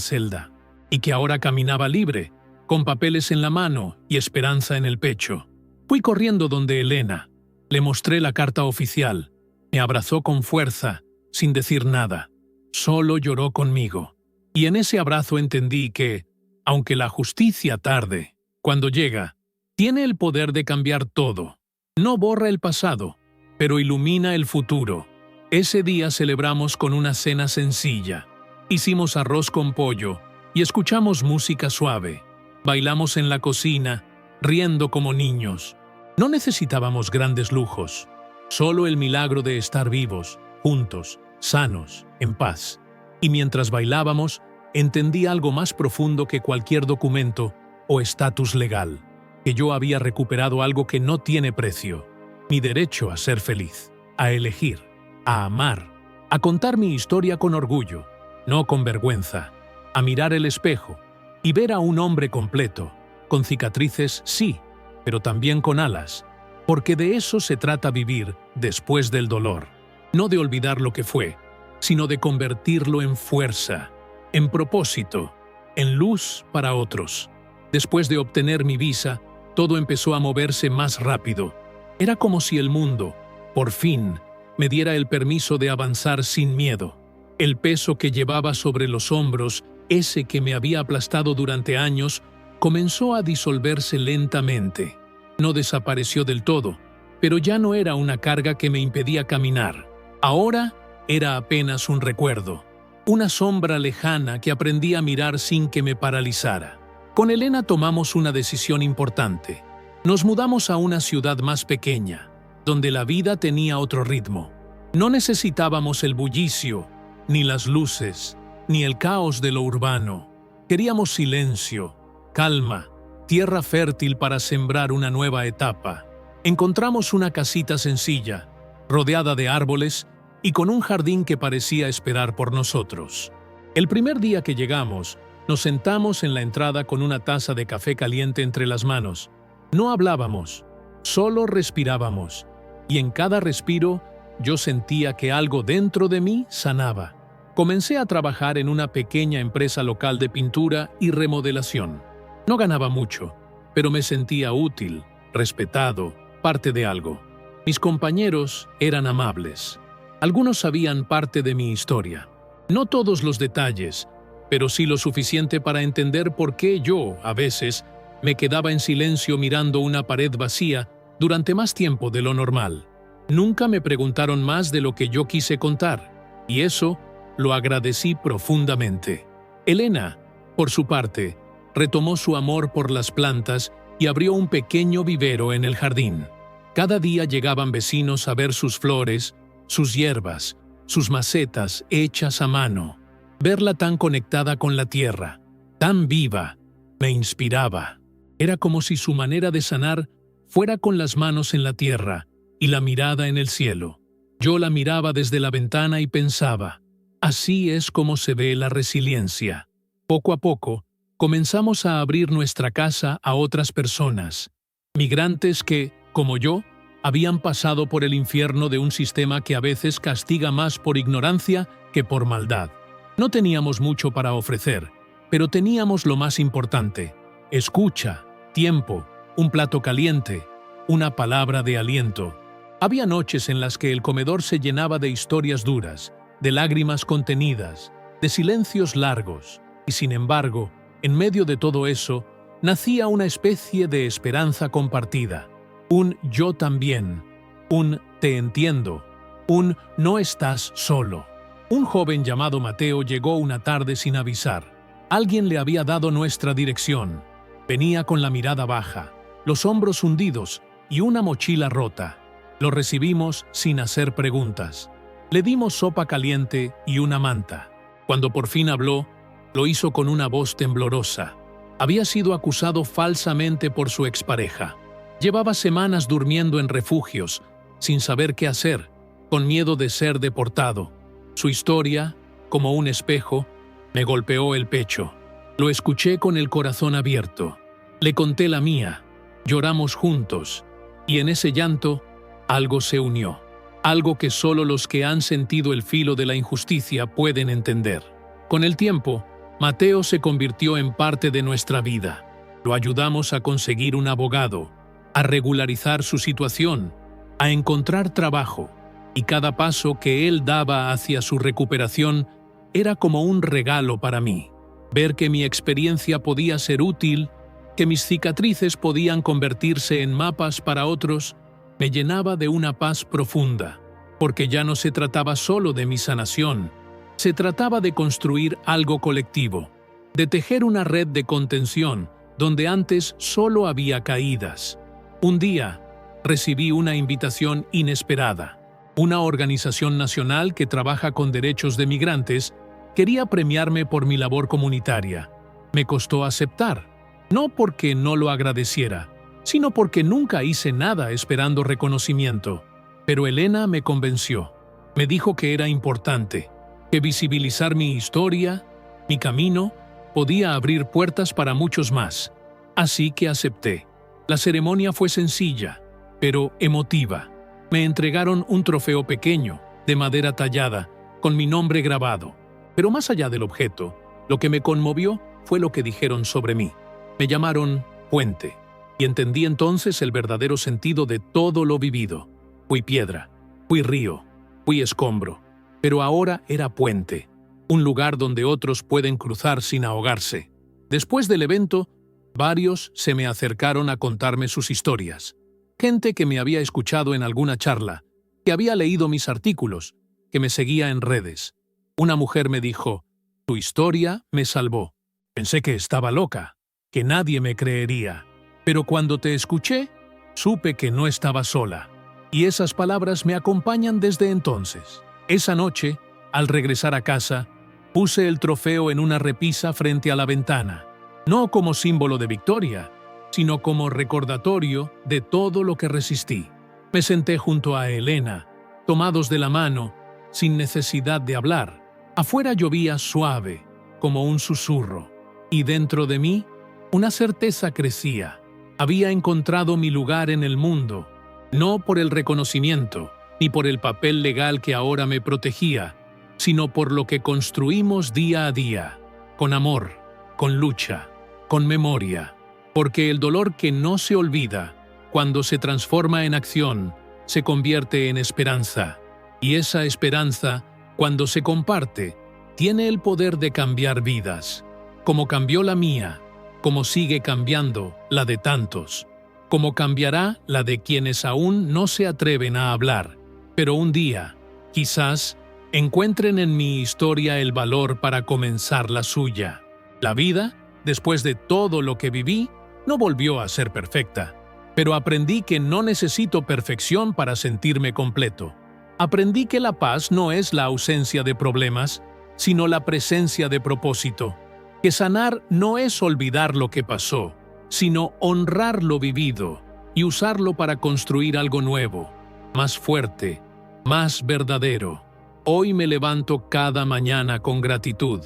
celda y que ahora caminaba libre, con papeles en la mano y esperanza en el pecho. Fui corriendo donde Elena. Le mostré la carta oficial. Me abrazó con fuerza, sin decir nada. Solo lloró conmigo. Y en ese abrazo entendí que, aunque la justicia tarde, cuando llega, tiene el poder de cambiar todo. No borra el pasado, pero ilumina el futuro. Ese día celebramos con una cena sencilla. Hicimos arroz con pollo y escuchamos música suave. Bailamos en la cocina, riendo como niños. No necesitábamos grandes lujos, solo el milagro de estar vivos, juntos, sanos, en paz. Y mientras bailábamos, entendí algo más profundo que cualquier documento o estatus legal, que yo había recuperado algo que no tiene precio, mi derecho a ser feliz, a elegir, a amar, a contar mi historia con orgullo, no con vergüenza, a mirar el espejo y ver a un hombre completo, con cicatrices, sí, pero también con alas, porque de eso se trata vivir después del dolor, no de olvidar lo que fue, sino de convertirlo en fuerza, en propósito, en luz para otros. Después de obtener mi visa, todo empezó a moverse más rápido. Era como si el mundo, por fin, me diera el permiso de avanzar sin miedo. El peso que llevaba sobre los hombros, ese que me había aplastado durante años, comenzó a disolverse lentamente. No desapareció del todo, pero ya no era una carga que me impedía caminar. Ahora era apenas un recuerdo, una sombra lejana que aprendí a mirar sin que me paralizara. Con Elena tomamos una decisión importante. Nos mudamos a una ciudad más pequeña, donde la vida tenía otro ritmo. No necesitábamos el bullicio, ni las luces, ni el caos de lo urbano. Queríamos silencio, calma, tierra fértil para sembrar una nueva etapa. Encontramos una casita sencilla, rodeada de árboles y con un jardín que parecía esperar por nosotros. El primer día que llegamos, nos sentamos en la entrada con una taza de café caliente entre las manos. No hablábamos, solo respirábamos, y en cada respiro yo sentía que algo dentro de mí sanaba. Comencé a trabajar en una pequeña empresa local de pintura y remodelación. No ganaba mucho, pero me sentía útil, respetado, parte de algo. Mis compañeros eran amables. Algunos sabían parte de mi historia. No todos los detalles, pero sí lo suficiente para entender por qué yo, a veces, me quedaba en silencio mirando una pared vacía durante más tiempo de lo normal. Nunca me preguntaron más de lo que yo quise contar, y eso lo agradecí profundamente. Elena, por su parte, retomó su amor por las plantas y abrió un pequeño vivero en el jardín. Cada día llegaban vecinos a ver sus flores, sus hierbas, sus macetas hechas a mano. Verla tan conectada con la tierra, tan viva, me inspiraba. Era como si su manera de sanar fuera con las manos en la tierra y la mirada en el cielo. Yo la miraba desde la ventana y pensaba, así es como se ve la resiliencia. Poco a poco, comenzamos a abrir nuestra casa a otras personas, migrantes que, como yo, habían pasado por el infierno de un sistema que a veces castiga más por ignorancia que por maldad. No teníamos mucho para ofrecer, pero teníamos lo más importante: escucha, tiempo, un plato caliente, una palabra de aliento. Había noches en las que el comedor se llenaba de historias duras, de lágrimas contenidas, de silencios largos, y sin embargo, en medio de todo eso, nacía una especie de esperanza compartida. Un yo también, un te entiendo, un no estás solo. Un joven llamado Mateo llegó una tarde sin avisar. Alguien le había dado nuestra dirección. Venía con la mirada baja, los hombros hundidos y una mochila rota. Lo recibimos sin hacer preguntas. Le dimos sopa caliente y una manta. Cuando por fin habló, lo hizo con una voz temblorosa. Había sido acusado falsamente por su expareja. Llevaba semanas durmiendo en refugios, sin saber qué hacer, con miedo de ser deportado. Su historia, como un espejo, me golpeó el pecho. Lo escuché con el corazón abierto. Le conté la mía. Lloramos juntos. Y en ese llanto, algo se unió. Algo que solo los que han sentido el filo de la injusticia pueden entender. Con el tiempo, Mateo se convirtió en parte de nuestra vida. Lo ayudamos a conseguir un abogado, a regularizar su situación, a encontrar trabajo, y cada paso que él daba hacia su recuperación era como un regalo para mí. Ver que mi experiencia podía ser útil, que mis cicatrices podían convertirse en mapas para otros, me llenaba de una paz profunda, porque ya no se trataba solo de mi sanación, se trataba de construir algo colectivo, de tejer una red de contención donde antes solo había caídas. Un día, recibí una invitación inesperada. Una organización nacional que trabaja con derechos de migrantes quería premiarme por mi labor comunitaria. Me costó aceptar, no porque no lo agradeciera, sino porque nunca hice nada esperando reconocimiento. Pero Elena me convenció. Me dijo que era importante, que visibilizar mi historia, mi camino, podía abrir puertas para muchos más. Así que acepté. La ceremonia fue sencilla, pero emotiva. Me entregaron un trofeo pequeño, de madera tallada, con mi nombre grabado. Pero más allá del objeto, lo que me conmovió fue lo que dijeron sobre mí. Me llamaron Puente, y entendí entonces el verdadero sentido de todo lo vivido. Fui piedra, fui río, fui escombro, pero ahora era puente, un lugar donde otros pueden cruzar sin ahogarse. Después del evento, Varios se me acercaron a contarme sus historias. Gente que me había escuchado en alguna charla, que había leído mis artículos, que me seguía en redes. Una mujer me dijo: «Tu historia me salvó». Pensé que estaba loca, que nadie me creería. Pero cuando te escuché, supe que no estaba sola. Y esas palabras me acompañan desde entonces. Esa noche, al regresar a casa, puse el trofeo en una repisa frente a la ventana, no como símbolo de victoria, sino como recordatorio de todo lo que resistí. Me senté junto a Elena, tomados de la mano, sin necesidad de hablar. Afuera llovía suave, como un susurro, y dentro de mí, una certeza crecía. Había encontrado mi lugar en el mundo, no por el reconocimiento, ni por el papel legal que ahora me protegía, sino por lo que construimos día a día, con amor, con lucha, con memoria, porque el dolor que no se olvida, cuando se transforma en acción, se convierte en esperanza, y esa esperanza, cuando se comparte, tiene el poder de cambiar vidas, como cambió la mía, como sigue cambiando la de tantos, como cambiará la de quienes aún no se atreven a hablar, pero un día, quizás, encuentren en mi historia el valor para comenzar la suya. La vida, después de todo lo que viví, no volvió a ser perfecta, pero aprendí que no necesito perfección para sentirme completo. Aprendí que la paz no es la ausencia de problemas, sino la presencia de propósito, que sanar no es olvidar lo que pasó, sino honrar lo vivido y usarlo para construir algo nuevo, más fuerte, más verdadero. Hoy me levanto cada mañana con gratitud,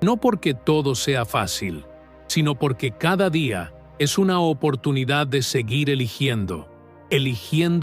no porque todo sea fácil, sino porque cada día es una oportunidad de seguir eligiendo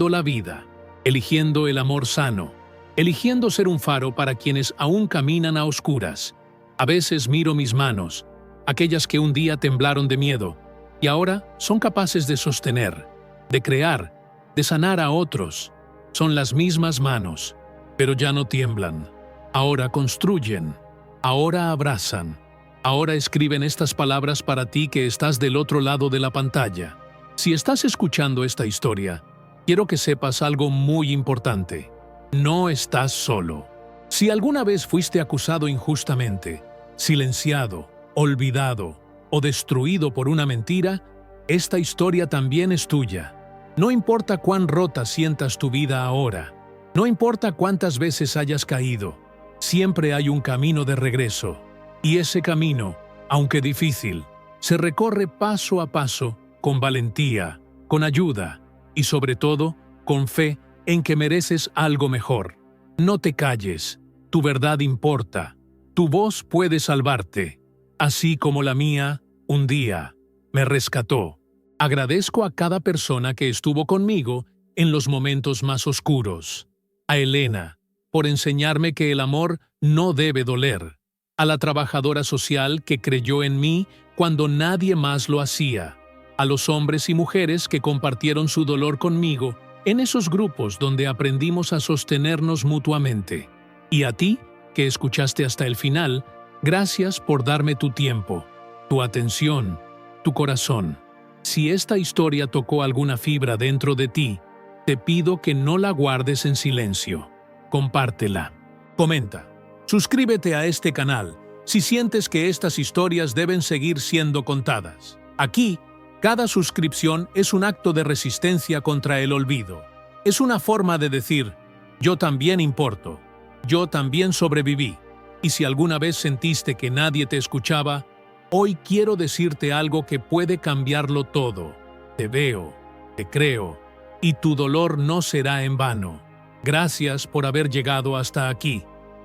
la vida, eligiendo el amor sano, eligiendo ser un faro para quienes aún caminan a oscuras. A veces miro mis manos, aquellas que un día temblaron de miedo, y ahora son capaces de sostener, de crear, de sanar a otros. Son las mismas manos, pero ya no tiemblan. Ahora construyen, ahora abrazan, ahora escriben estas palabras para ti que estás del otro lado de la pantalla. Si estás escuchando esta historia, quiero que sepas algo muy importante. No estás solo. Si alguna vez fuiste acusado injustamente, silenciado, olvidado o destruido por una mentira, esta historia también es tuya. No importa cuán rota sientas tu vida ahora, no importa cuántas veces hayas caído, siempre hay un camino de regreso. Y ese camino, aunque difícil, se recorre paso a paso, con valentía, con ayuda y sobre todo, con fe en que mereces algo mejor. No te calles, tu verdad importa, tu voz puede salvarte, así como la mía, un día, me rescató. Agradezco a cada persona que estuvo conmigo en los momentos más oscuros. A Elena, por enseñarme que el amor no debe doler. A la trabajadora social que creyó en mí cuando nadie más lo hacía. A los hombres y mujeres que compartieron su dolor conmigo en esos grupos donde aprendimos a sostenernos mutuamente. Y a ti, que escuchaste hasta el final, gracias por darme tu tiempo, tu atención, tu corazón. Si esta historia tocó alguna fibra dentro de ti, te pido que no la guardes en silencio. Compártela. Comenta. Suscríbete a este canal si sientes que estas historias deben seguir siendo contadas. Aquí, cada suscripción es un acto de resistencia contra el olvido. Es una forma de decir, yo también importo, yo también sobreviví. Y si alguna vez sentiste que nadie te escuchaba, hoy quiero decirte algo que puede cambiarlo todo. Te veo, te creo, y tu dolor no será en vano. Gracias por haber llegado hasta aquí,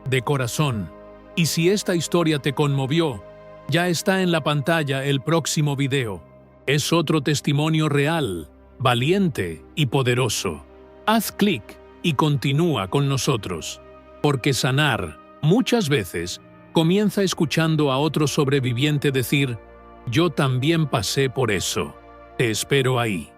de corazón. Y si esta historia te conmovió, ya está en la pantalla el próximo video. Es otro testimonio real, valiente y poderoso. Haz clic y continúa con nosotros, porque sanar, muchas veces, comienza escuchando a otro sobreviviente decir, yo también pasé por eso. Te espero ahí.